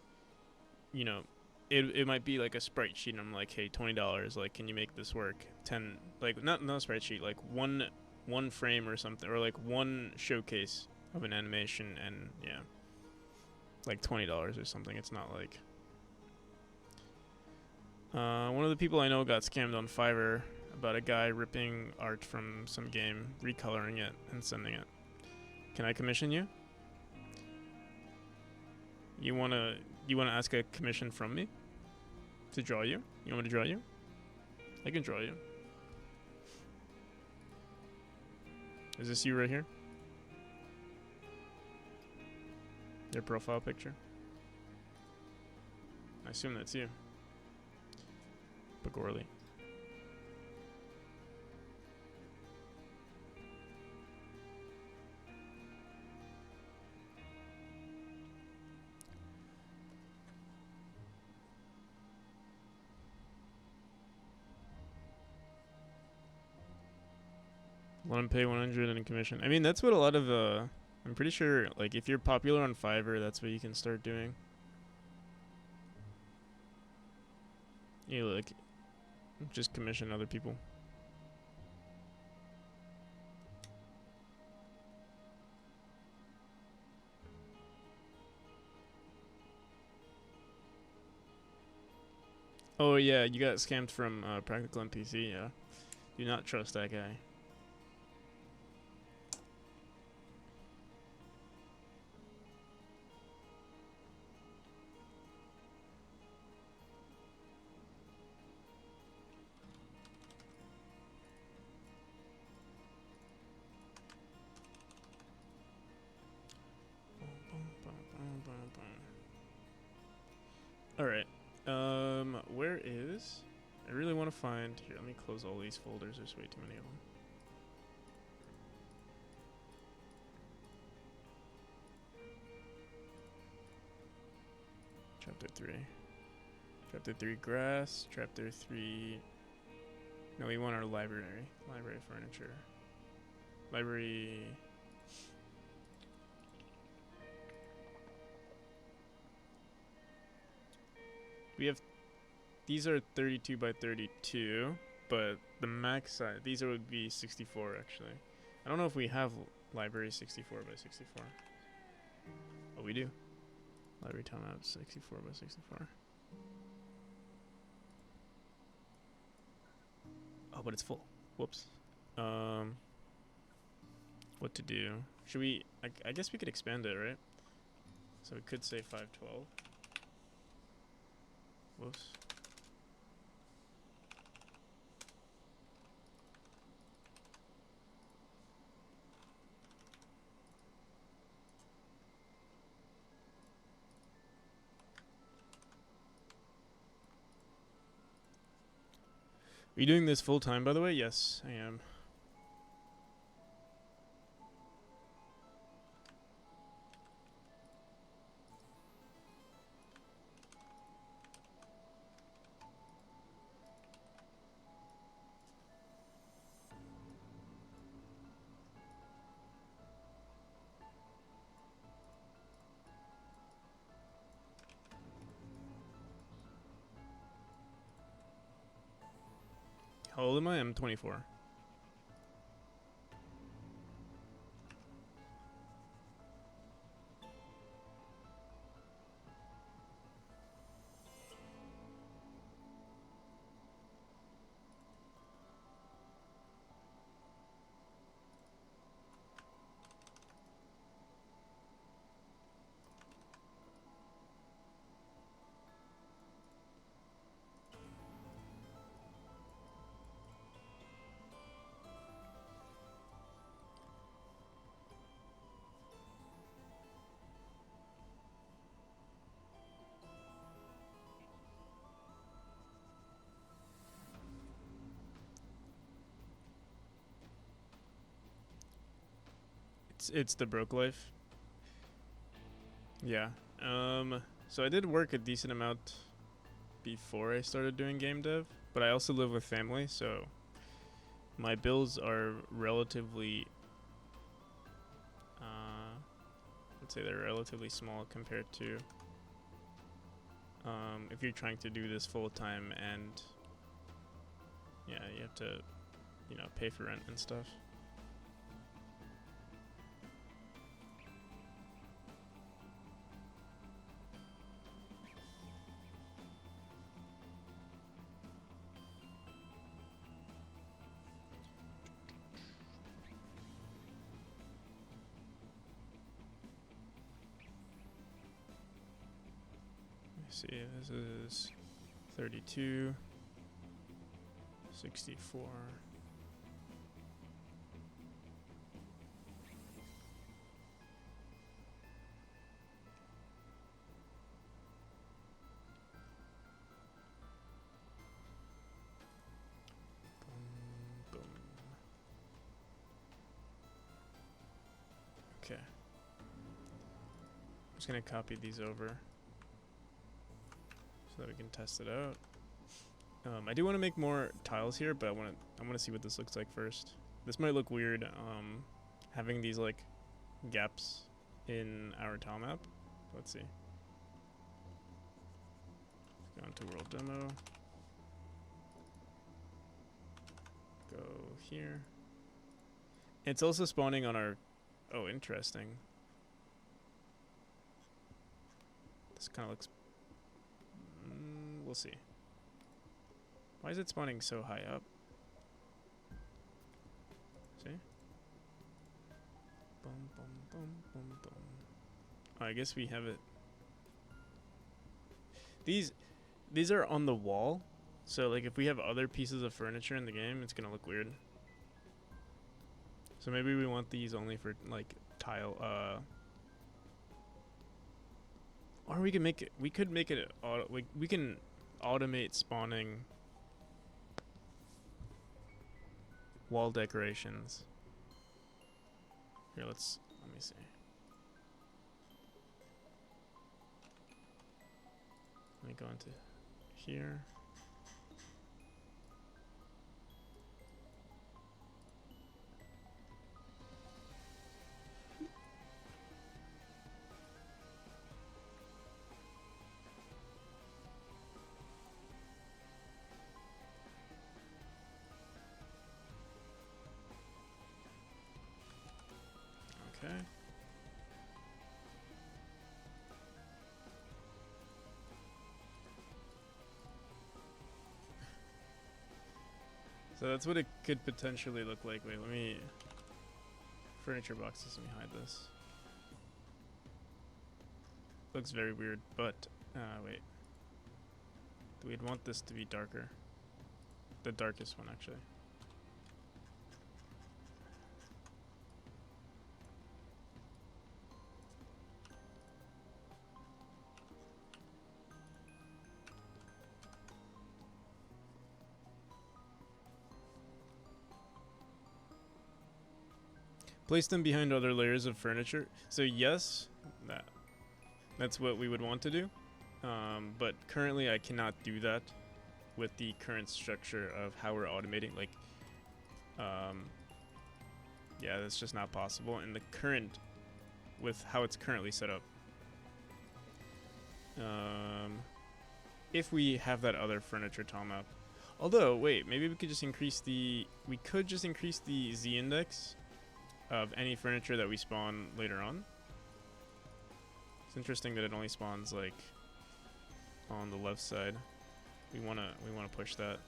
A: it might be like a sprite sheet and I'm like, hey, $20, like, can you make this work? 10, like, not a sprite sheet, like one frame or something, or like one showcase of an animation, and yeah, like $20 or something. It's not like one of the people I know got scammed on Fiverr about a guy ripping art from some game, recoloring it and sending it. Can I commission you? You wanna ask a commission from me to draw you? You want me to draw you? I can draw you. Is this you right here? Your profile picture? I assume that's you. Bagorly. Let him pay 100 in commission. I mean, that's what a lot of I'm pretty sure, like, if you're popular on Fiverr, that's what you can start doing. You like just commission other people. Oh yeah, you got scammed from Practical NPC. Yeah, do not trust that guy. All right. Where is? I really want to find. Here, let me close all these folders. There's way too many of them. Chapter 3. Chapter 3 grass. Chapter 3. No, we want our library. Library furniture. Library. We have. These are 32 by 32, but the max size. These would be 64 actually. I don't know if we have library 64 by 64. Oh, we do. Library timeout 64 by 64. Oh, but it's full. Whoops. What to do? Should we? I guess we could expand it, right? So we could say 512. Whoops. Are you doing this full time, by the way? Yes, I am. How old am I? I'm 24. It's the broke life. Yeah. So I did work a decent amount before I started doing game dev, but I also live with family, so my bills are relatively I'd say they're relatively small compared to if you're trying to do this full time and yeah, you have to, pay for rent and stuff. See, this is 32, 64. Boom, boom. Okay. I'm just gonna copy these over so that we can test it out. I do want to make more tiles here, but I want to see what this looks like first. This might look weird, having these like gaps in our tile map. Let's see. Go into world demo. Go here. It's also spawning on our. Oh, interesting. This kind of looks. We'll see. Why is it spawning so high up? See? Boom, boom, boom, boom, boom. Oh, I guess we have it. These are on the wall, so like if we have other pieces of furniture in the game, it's gonna look weird. So maybe we want these only for like tile. Or we can make it. We could make it. We can automate spawning wall decorations. Here, let me see. Let me go into here. Okay. So that's what it could potentially look like. Wait, let me... Furniture boxes, let me hide this. Looks very weird, but... wait. We'd want this to be darker. The darkest one, actually. Place them behind other layers of furniture. So yes, that's what we would want to do. But currently I cannot do that with the current structure of how we're automating. Like, yeah, that's just not possible in the current, with how it's currently set up. If we have that other furniture tile map. Although, wait, maybe we could just increase the Z index of any furniture that we spawn later on. It's interesting that it only spawns like on the left side. We wanna push that.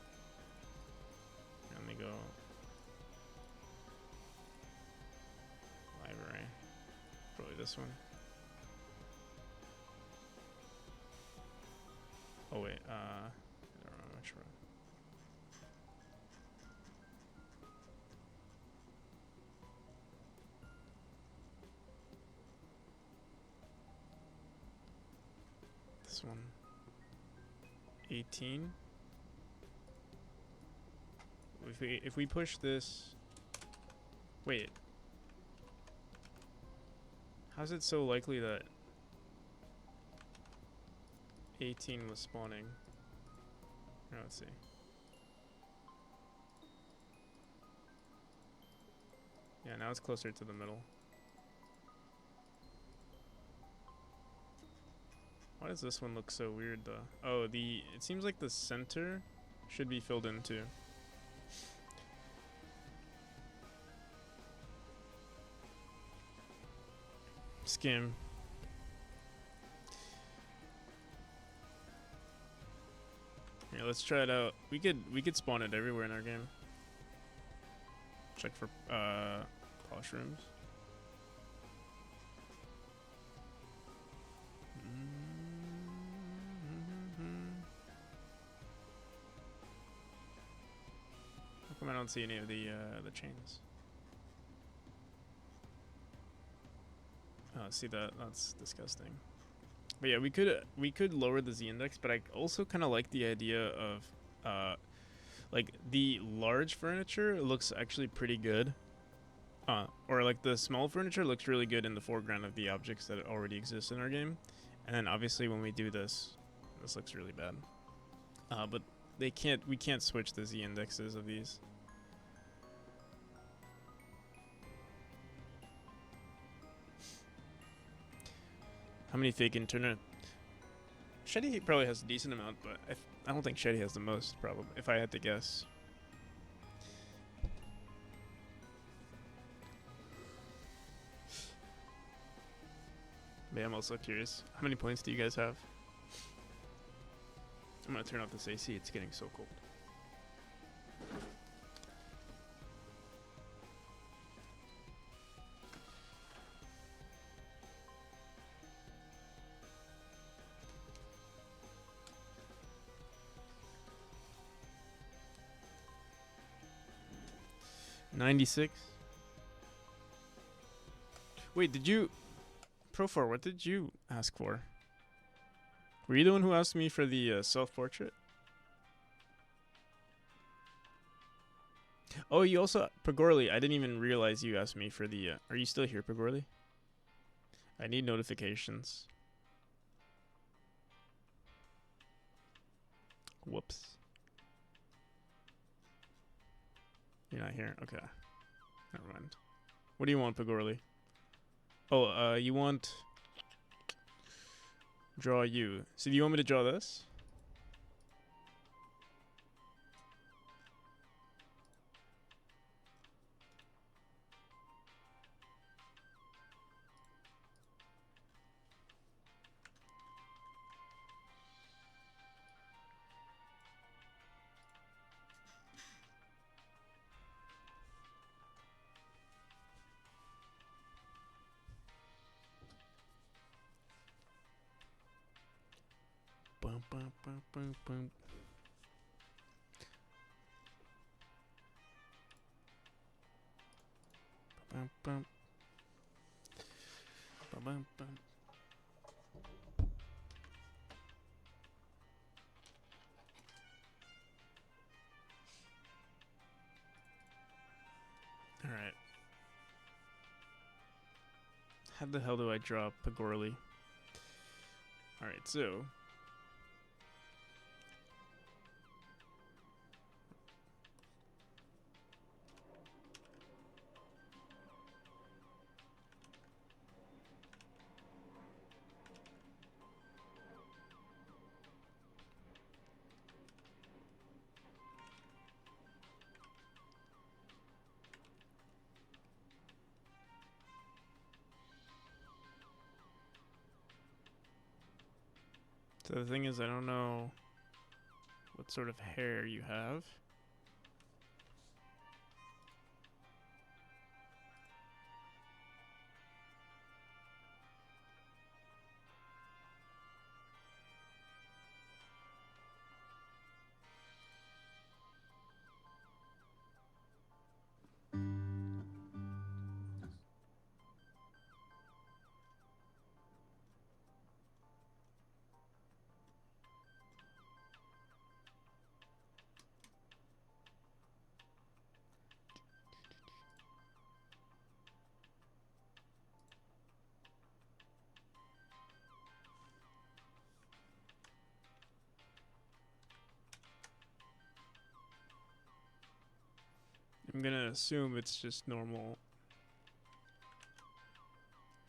A: Let me go library. Probably this one. Oh wait, I don't know which one. This one. 18. If we push this, wait. How's it so likely that 18 was spawning? Oh, let's see. Yeah, now it's closer to the middle. Why does this one look so weird though? Oh, it seems like the center should be filled in too. Skim. Yeah, let's try it out. We could spawn it everywhere in our game. Check for posh rooms. How come I don't see any of the chains? Oh, see that? That's disgusting. But yeah, we could lower the Z index, but I also kind of like the idea of like the large furniture looks actually pretty good. Or like the small furniture looks really good in the foreground of the objects that already exist in our game. And then obviously when we do this looks really bad. But we can't switch the Z indexes of these. How many fake internet? Shetty probably has a decent amount, but I don't think Shetty has the most, probably, if I had to guess. But I'm also curious. How many points do you guys have? I'm gonna turn off this AC, it's getting so cold. $96. Wait, did you... Pro4, what did you ask for? Were you the one who asked me for the self-portrait? Oh, you also... Pagorli, I didn't even realize you asked me for the... are you still here, Pagorli? I need notifications. Whoops. You're not here? Okay. Never mind. What do you want, Pagorli? Oh, you want... Draw you. So do you want me to draw this? Bum, bum, bum, bum, bum. Bum, bum. Bum, bum, bum. Alright. How the hell do I draw Pagorli? Alright, so... So the thing is, I don't know what sort of hair you have. I'm gonna assume it's just normal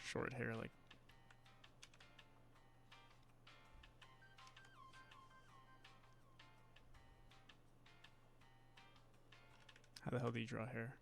A: short hair, like... How the hell do you draw hair?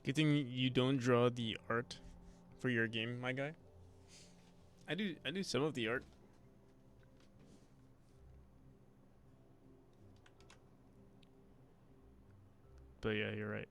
A: Good thing you don't draw the art for your game, my guy. I do some of the art. But yeah, you're right.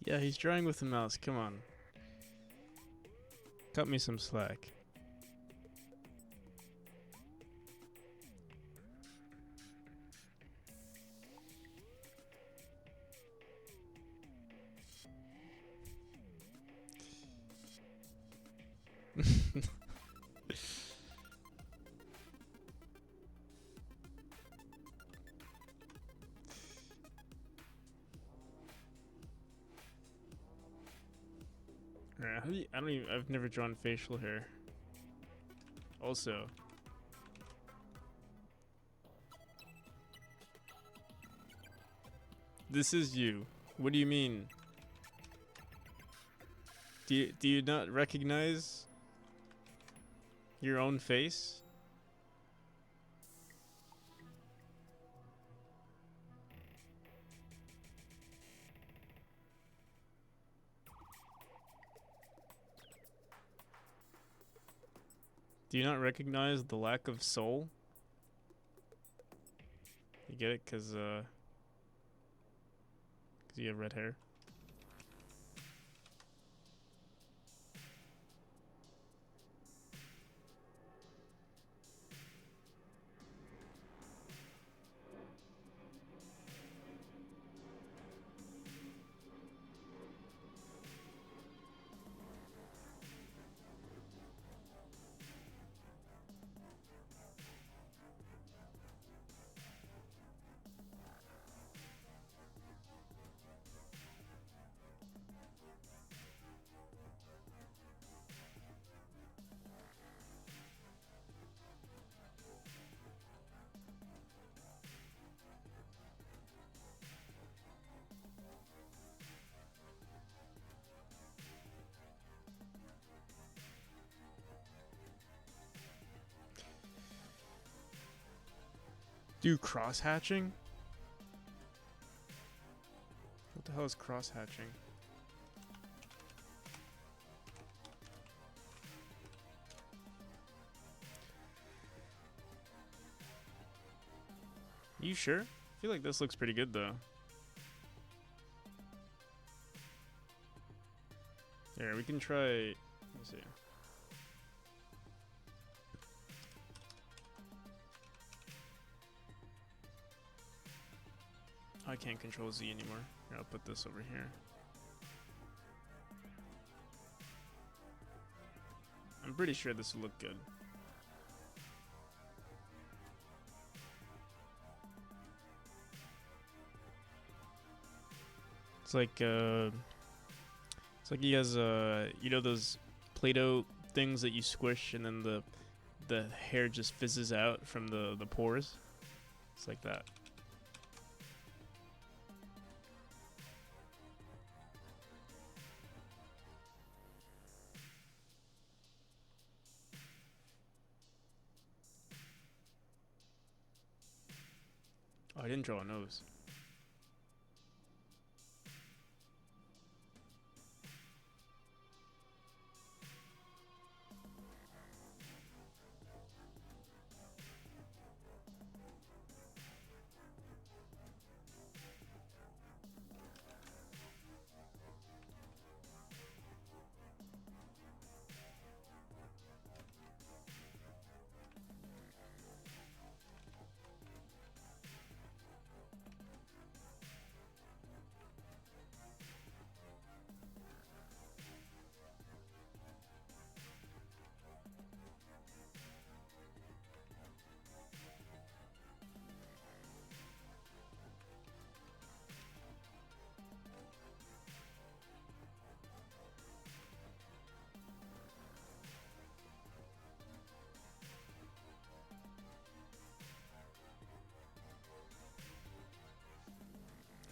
A: Yeah, he's drawing with the mouse. Come on. Cut me some slack. Alright, how do you, I don't even, I've never drawn facial hair. Also, this is you. What do you mean? Do you not recognize your own face? Do you not recognize the lack of soul? You get it? Cause you have red hair. Do cross hatching? What the hell is cross hatching? You sure? I feel like this looks pretty good though. Here, we can try. Let me see. I can't control Z anymore. Here, I'll put this over here. I'm pretty sure this will look good. It's like he has you know those Play-Doh things that you squish and then the hair just fizzes out from the pores. It's like that. Oh, I didn't draw a nose.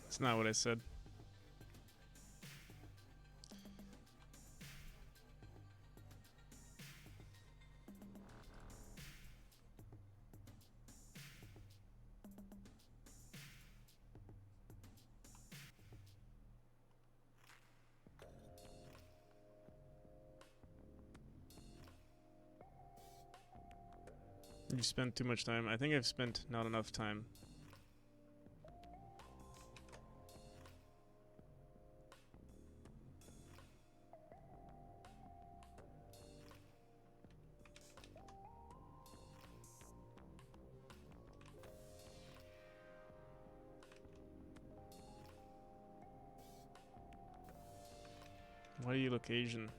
A: It's not what I said. You spent too much time. I think I've spent not enough time. Why do you look Asian?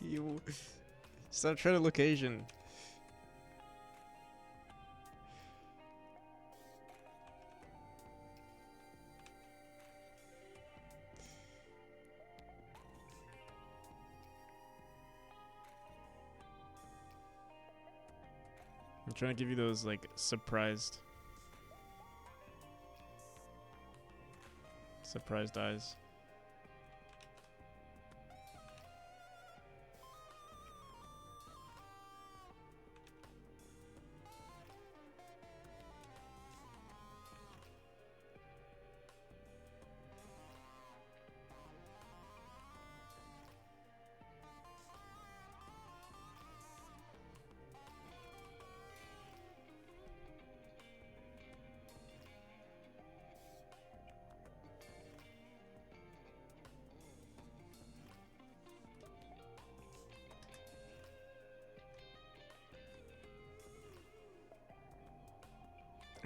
A: You stop trying to look Asian. I'm trying to give you those like surprised eyes.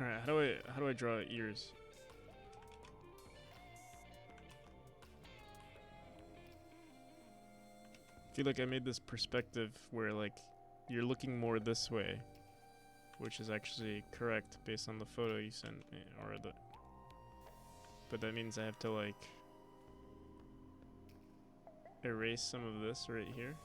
A: All right, how do I draw ears? I feel like I made this perspective where like you're looking more this way, which is actually correct based on the photo you sent me, but that means I have to like erase some of this right here.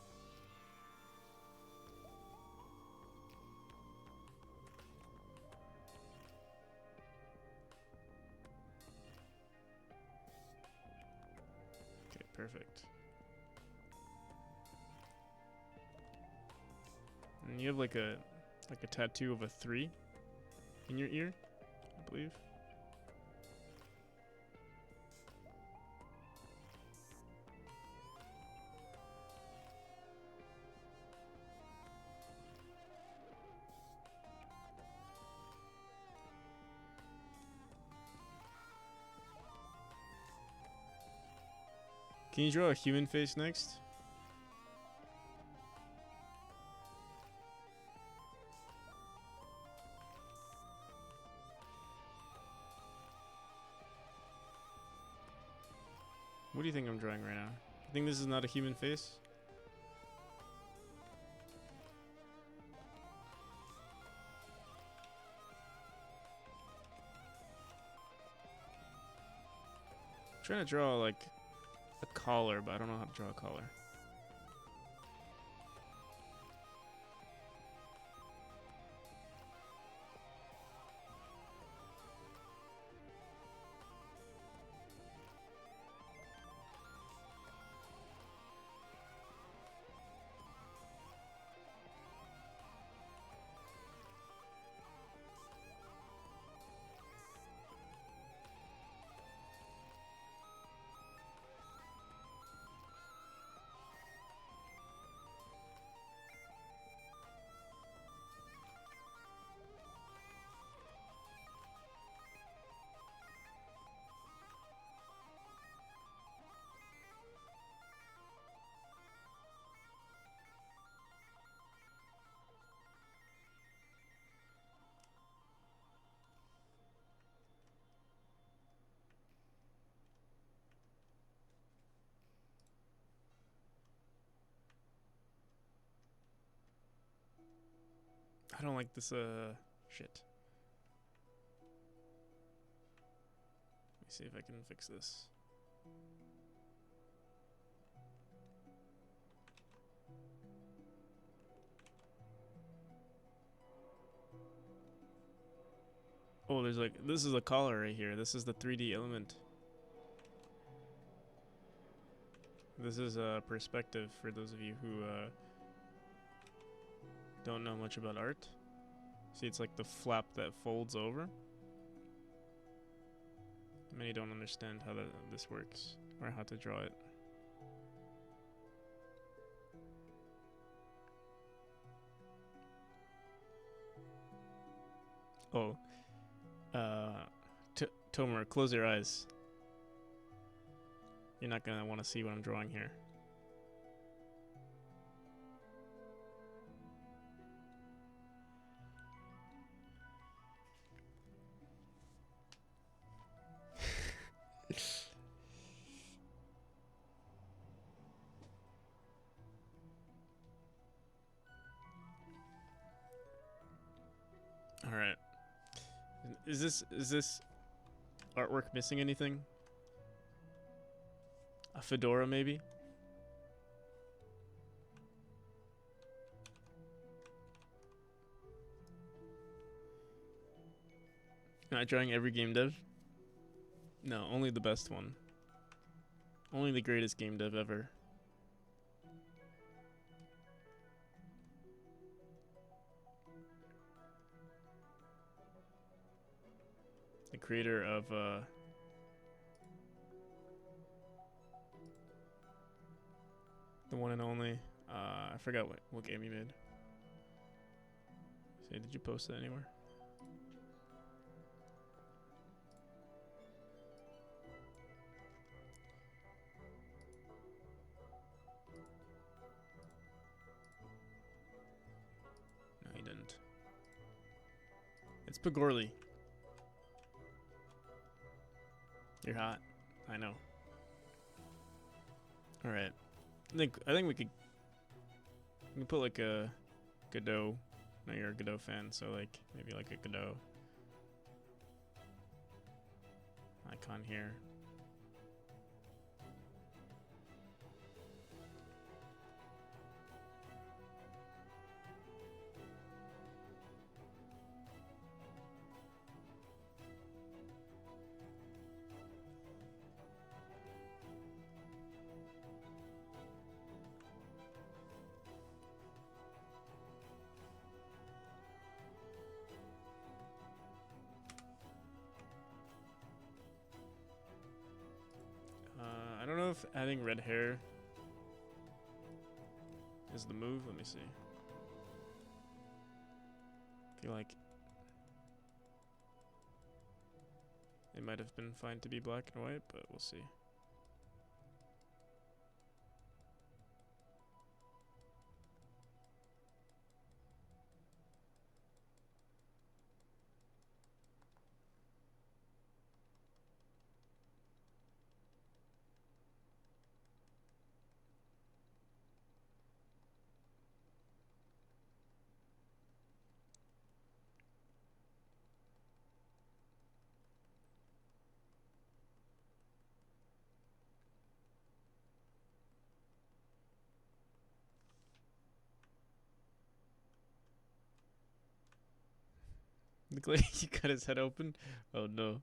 A: Okay, perfect. And you have like a tattoo of a 3 in your ear, I believe. Can you draw a human face next? What do you think I'm drawing right now? You think this is not a human face? I'm trying to draw like a collar, but I don't know how to draw a collar. I don't like this, shit. Let me see if I can fix this. Oh, there's like, this is a collar right here. This is the 3D element. This is a perspective for those of you who, don't know much about art. See, it's like the flap that folds over. Many don't understand how this works or how to draw it. Oh, Tomer, close your eyes. You're not gonna want to see what I'm drawing here. All right. Is this artwork missing anything? A fedora, maybe? Not drawing every game dev? No, only the best one. Only the greatest game dev ever. The creator of the one and only. I forgot what game he made. Say, did you post it anywhere? No, he didn't. It's Pagorli. You're hot. I know. All right. I think we can put like a Godot. No, you're a Godot fan, so like maybe like a Godot icon here. I don't know if adding red hair is the move. Let me see. I feel like it might have been fine to be black and white, but we'll see. Look like he cut his head open. Oh no.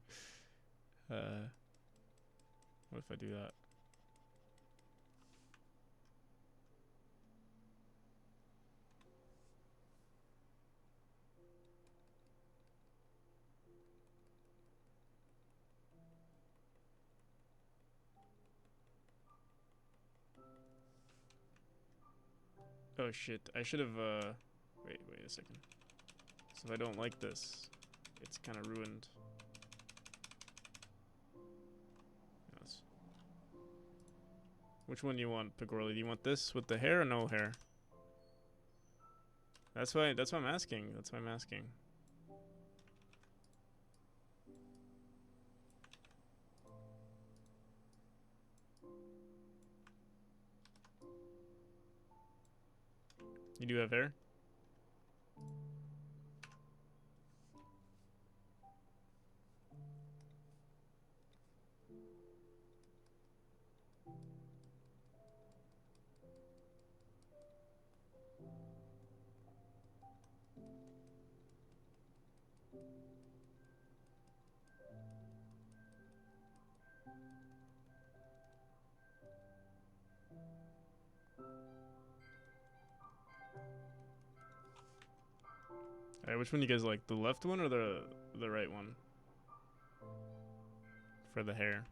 A: What if I do that? Oh shit. I should have wait a second. So if I don't like this, it's kind of ruined. Yes. Which one do you want, Pagorli? Do you want this with the hair or no hair? That's why I'm asking. That's why I'm asking. You do have hair? Alright, which one do you guys like? The left one or the right one? for the hair.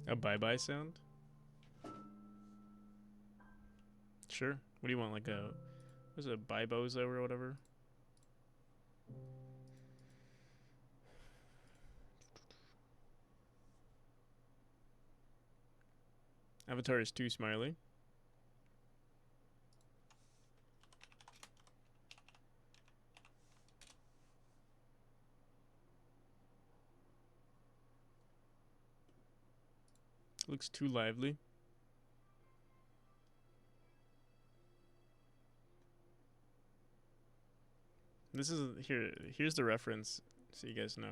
A: A bye-bye sound? Sure. What do you want, like a... Was it a bye-bozo or whatever? Avatar is too smiley. Looks too lively. This is here's the reference so you guys know.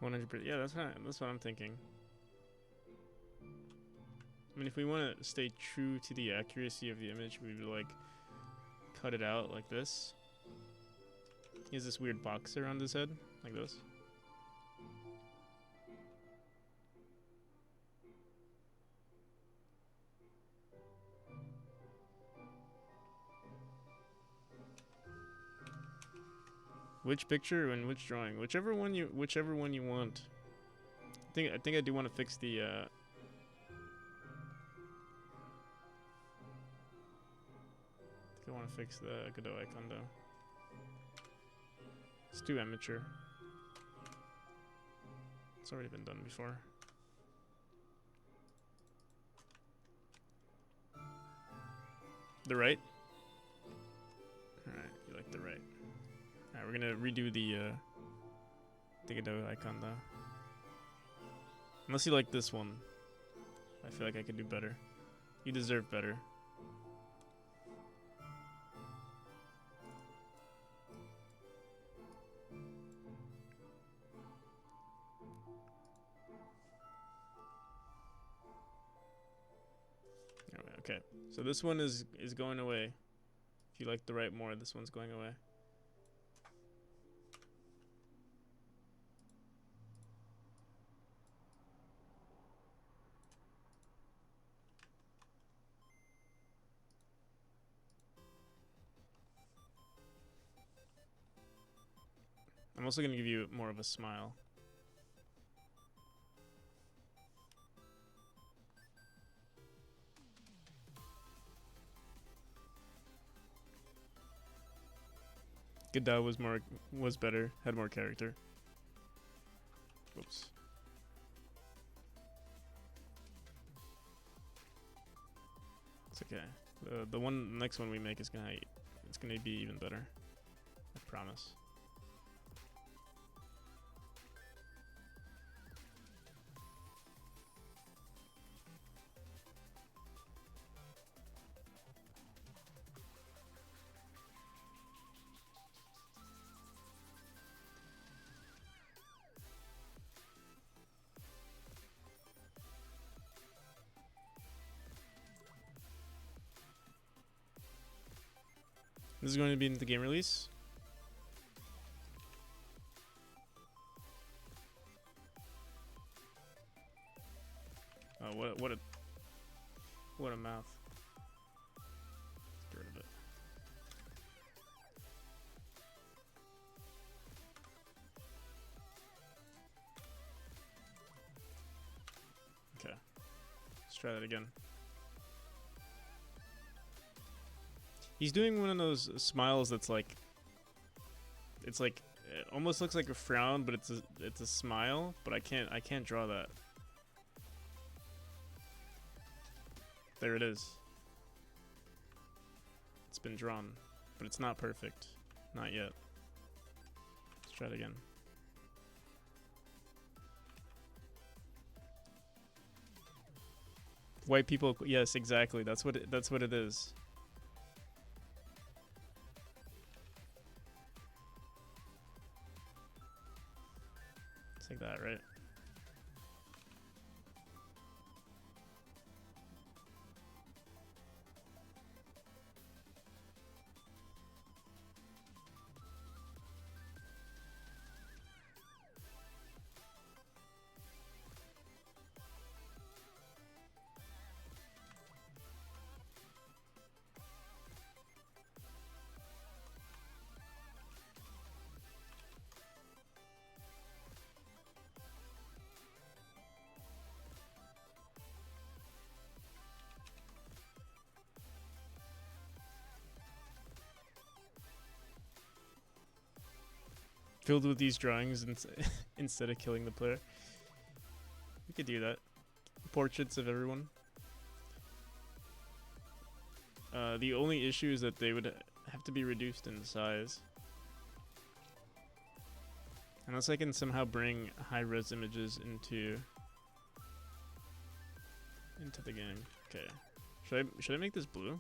A: $100%. Yeah, that's what I'm thinking. I mean, if we want to stay true to the accuracy of the image, we would like cut it out like this. He has this weird box around his head, like this. Which picture and which drawing? Whichever one you want. I think I do want to fix the I want to fix the Godot icon though. It's too amateur. It's already been done before. The right? Alright, you like the right. Alright, we're gonna redo the Godot icon though. Unless you like this one. I feel like I could do better. You deserve better. Okay, so this one is going away. If you like the right more, this one's going away. I'm also going to give you more of a smile. Godot was better, had more character. Whoops. It's okay. The next one we make is it's gonna be even better. I promise. This is going to be in the game release. Oh, what a mouth. Let's get rid of it. Okay. Let's try that again. He's doing one of those smiles that's like, it's like, it almost looks like a frown, but it's a smile, but I can't draw that. There it is. It's been drawn, but it's not perfect. Not yet. Let's try it again. White people, yes, exactly. That's what it is. It's like that, right? filled with these drawings instead of killing the player. We could do that. Portraits of everyone. The only issue is that they would have to be reduced in size. Unless I can somehow bring high-res images into the game. Okay. Should I make this blue?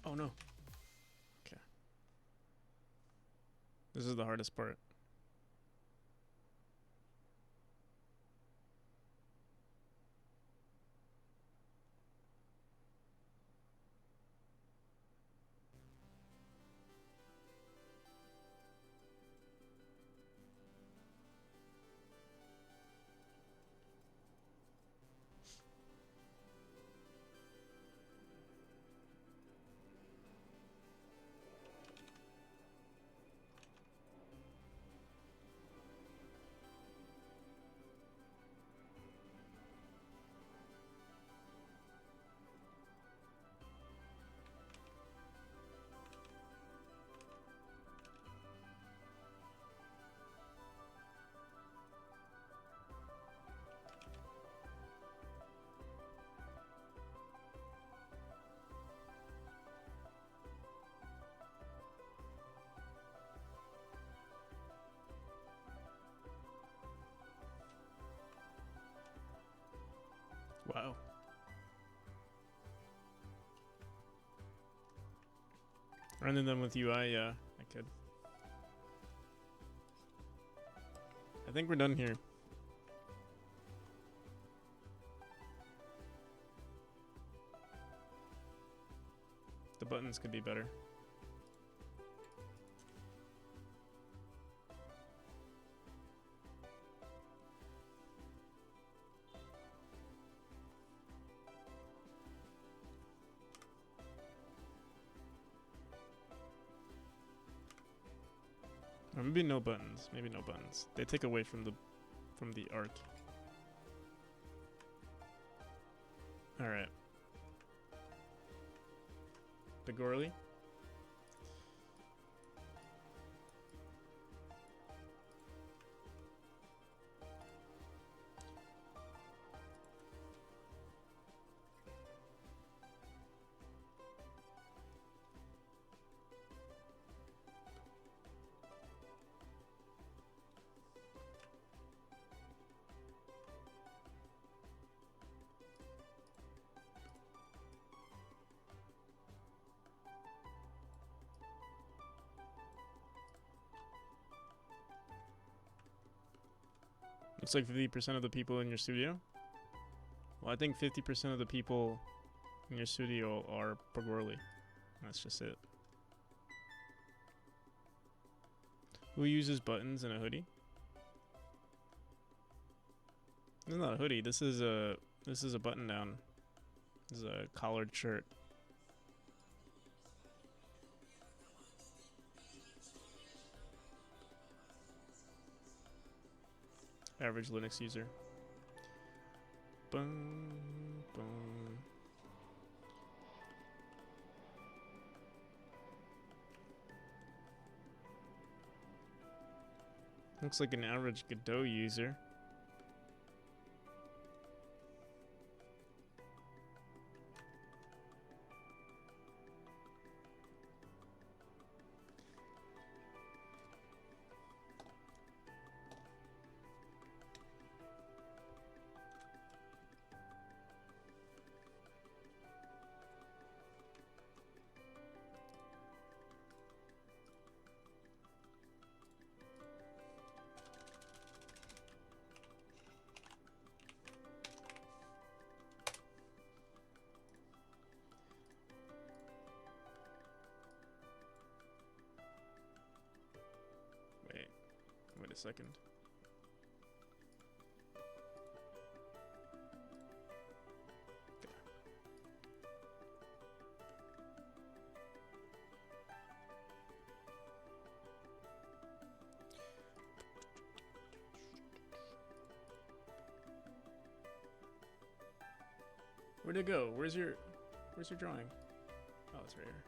A: Oh no. Okay. This is the hardest part. Wow. Running them with UI, yeah, I could. I think we're done here. The buttons could be better. Or maybe no buttons. Maybe no buttons. They take away from the art. All right. Pagorli. Looks like 50% of the people in your studio. Well, I think 50% of the people in your studio are Pagorli. That's just it. Who uses buttons in a hoodie? This is not a hoodie. This is a button down. This is a collared shirt. Average Linux user. Boom, boom. Looks like an average Godot user. Wait a second. Where'd it go? Where's your drawing? Oh, it's right here.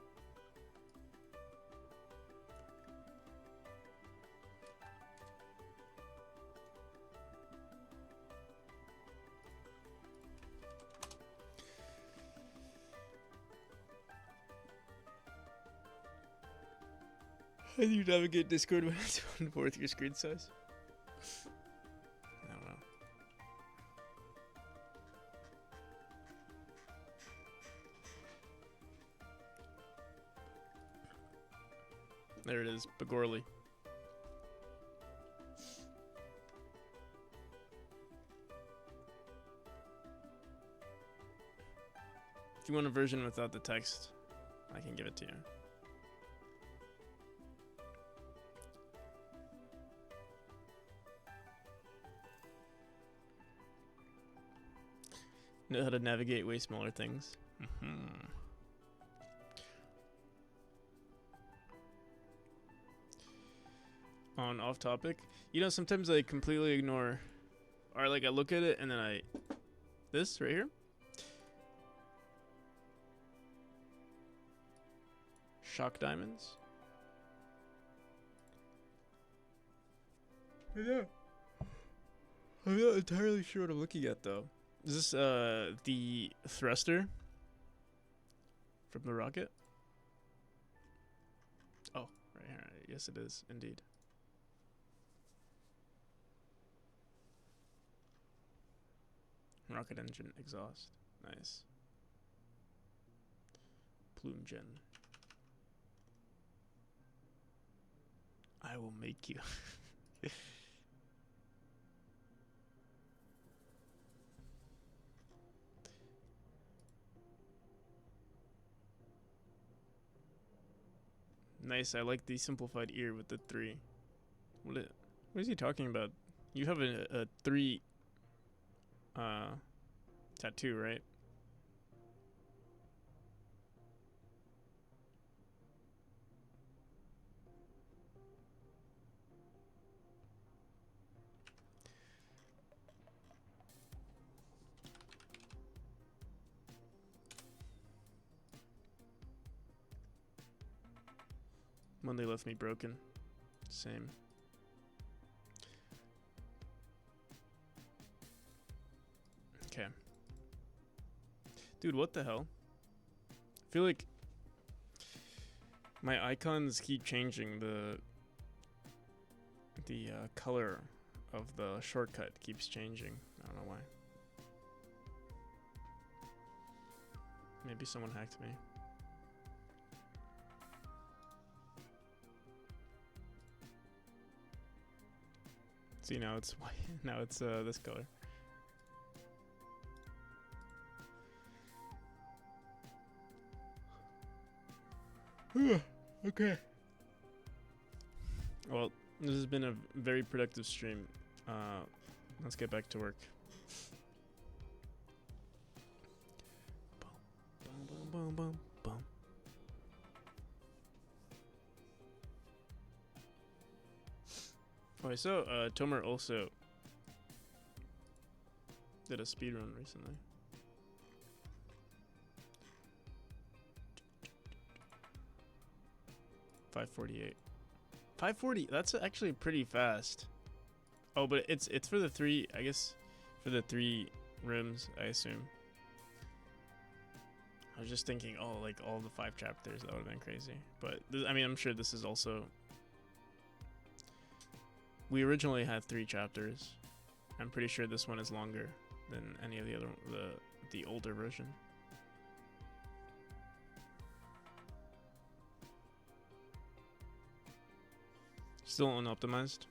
A: How do you navigate Discord when it's 1/4 your screen size? I don't know. There it is, Bagorly. If you want a version without the text, I can give it to you. Know how to navigate way smaller things. On off topic, you know, sometimes I completely ignore, or like I look at it and then this right here. Shock diamonds. Yeah. I'm not entirely sure what I'm looking at though. Is this the thruster from the rocket? Oh, right here. Yes, it is indeed. Rocket engine exhaust. Nice. Plume gen. I will make you. Nice. I like the simplified ear with the 3. What is he talking about? You have a 3 tattoo, right? Monday left me broken. Same. Okay. Dude, what the hell? I feel like my icons keep changing. The color of the shortcut keeps changing. I don't know why. Maybe someone hacked me. See, now it's white. Now it's this color. Okay. Well, this has been a very productive stream. Let's get back to work. Boom, boom, boom, boom, boom. Oh, I saw Tomer also did a speedrun recently. .548. 540. That's actually pretty fast. Oh, but it's for the 3. I guess for the 3 rooms. I assume. I was just thinking, oh, like all the 5 chapters. That would have been crazy. But I mean, I'm sure this is also. We originally had 3 chapters. I'm pretty sure this one is longer than any of the other the older version. Still unoptimized.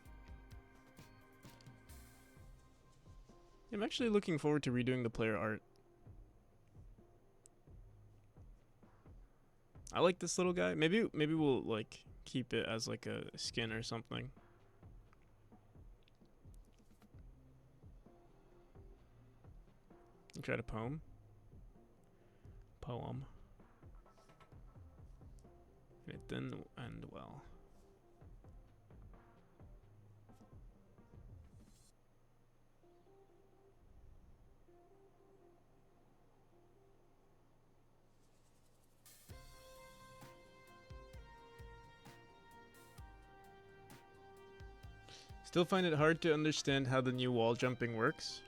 A: I'm actually looking forward to redoing the player art. I like this little guy. Maybe we'll like keep it as like a skin or something. You tried a poem? Poem. It didn't end well. Still find it hard to understand how the new wall jumping works.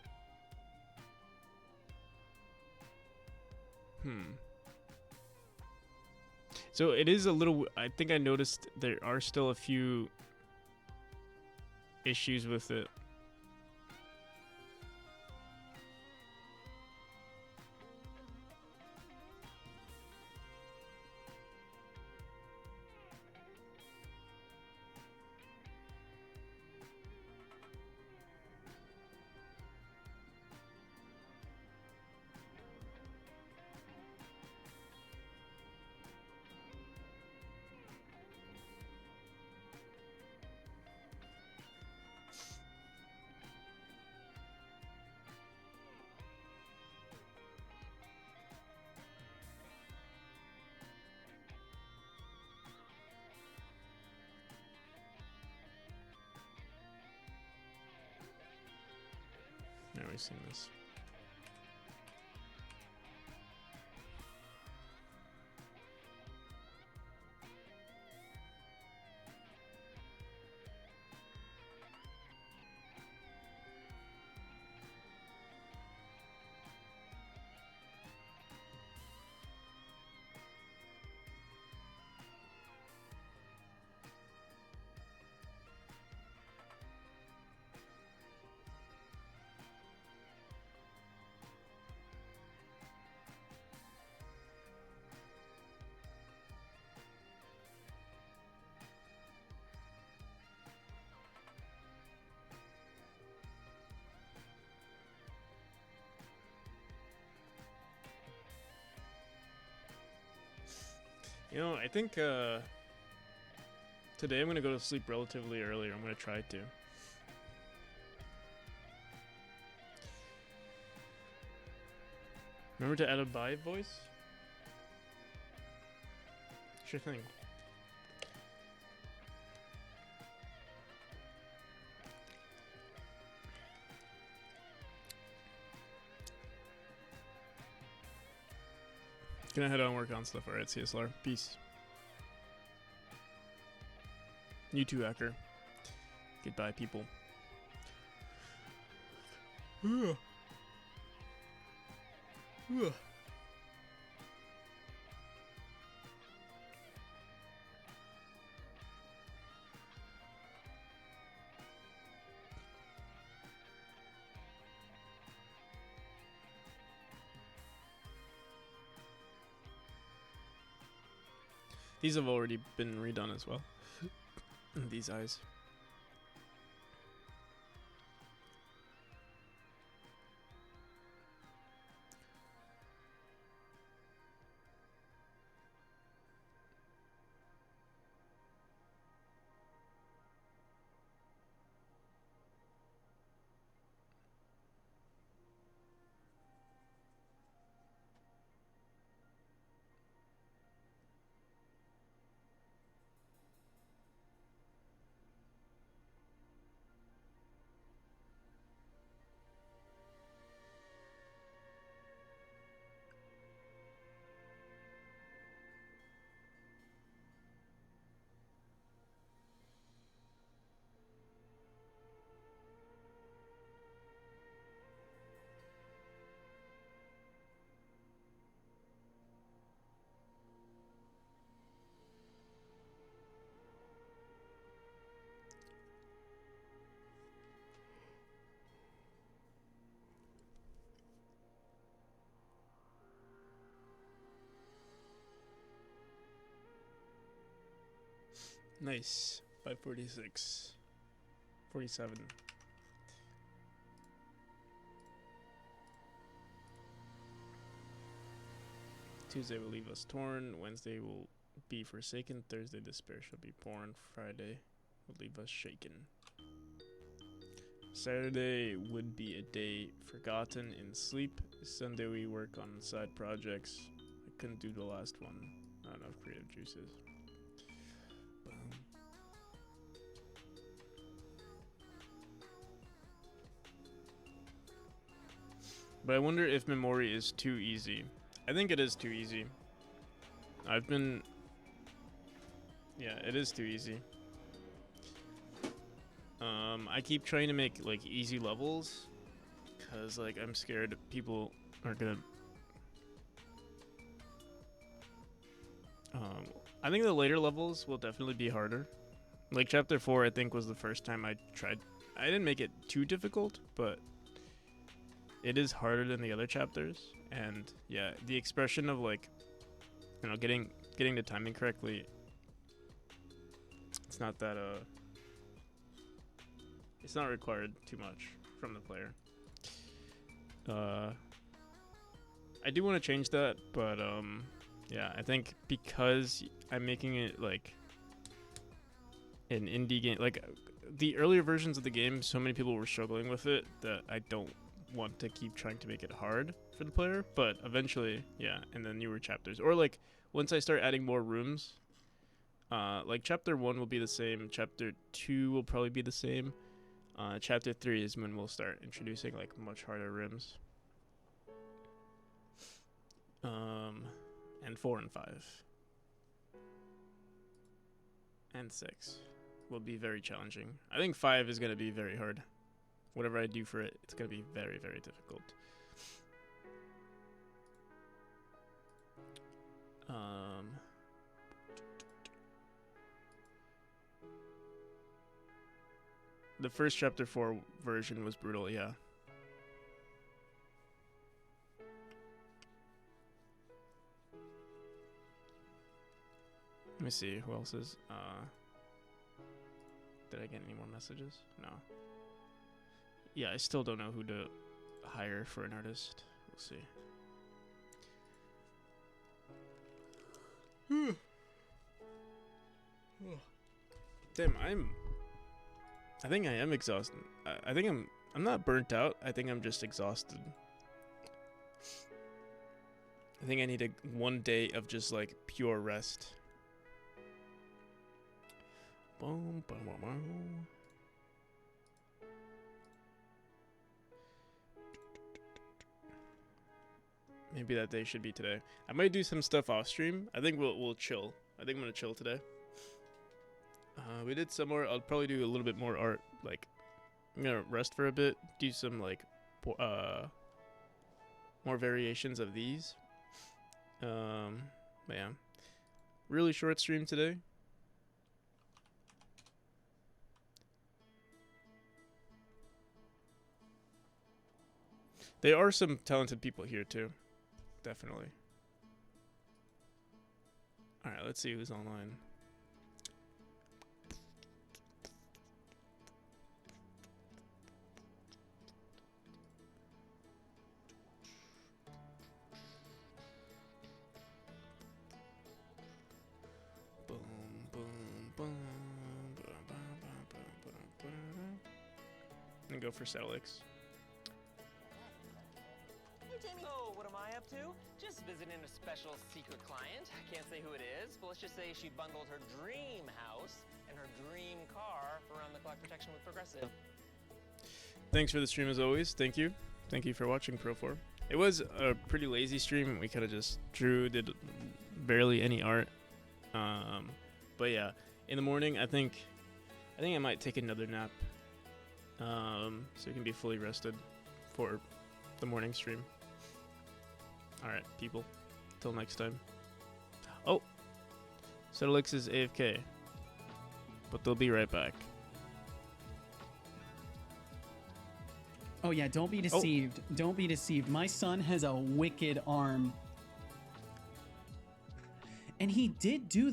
A: So it is a little. I think I noticed there are still a few issues with it. Never seen this. You know, I think today I'm gonna go to sleep relatively early. I'm gonna try to. Remember to add a bye voice? Sure thing. Gonna head out and work on stuff. Alright, CSLR. Peace. You too, hacker. Goodbye, people. Ugh. Ugh. These have already been redone as well. These eyes. Nice. 546. 47. Tuesday will leave us torn. Wednesday will be forsaken. Thursday despair shall be born. Friday will leave us shaken. Saturday would be a day forgotten in sleep. Sunday we work on side projects. I couldn't do the last one. Not enough creative juices. But I wonder if Memori is too easy. I think it is too easy. Yeah, it is too easy. I keep trying to make like easy levels, cause like I'm scared people are gonna. I think the later levels will definitely be harder. Like chapter 4, I think was the first time I tried. I didn't make it too difficult, but it is harder than the other chapters. And yeah, the expression of like, you know, getting the timing correctly. It's not that it's not required too much from the player. I do want to change that, but yeah, I think because I'm making it like an indie game, like the earlier versions of the game, so many people were struggling with it that I don't want to keep trying to make it hard for the player. But eventually, yeah, in the newer chapters, or like once I start adding more rooms, like chapter 1 will be the same, chapter 2 will probably be the same. Chapter 3 is when we'll start introducing like much harder rooms. And 4 and 5 and 6 will be very challenging. I think 5 is going to be very hard. Whatever I do for it, it's going to be very, very difficult. The first chapter 4 version was brutal, yeah. Let me see, who else is, did I get any more messages? No. Yeah, I still don't know who to hire for an artist. We'll see. Damn, I think I am exhausted. I think I'm not burnt out. I think I'm just exhausted. I think I need one day of just like pure rest. Boom, boom, boom, boom. Maybe that day should be today. I might do some stuff off stream. I think we'll chill. I think I'm gonna chill today. We did some more. I'll probably do a little bit more art. Like, I'm gonna rest for a bit. Do some like, more variations of these. But yeah, really short stream today. There are some talented people here too. Definitely. Alright, let's see who's online. Boom, boom, boom. I'm gonna go for Celix.
C: So, what am I up to? Just visiting a special secret client. I can't say who it is, but let's just say she bundled her dream house and her dream car for around-the-clock protection with Progressive.
A: Thanks for the stream as always. Thank you. Thank you for watching, Pro4. It was a pretty lazy stream. We kind of just drew, did barely any art. But yeah, in the morning, I think I might take another nap. So you can be fully rested for the morning stream. Alright, people. Till next time. Oh! Settlix is AFK. But they'll be right back.
D: Oh yeah, don't be deceived. Oh. Don't be deceived. My son has a wicked arm. And he did do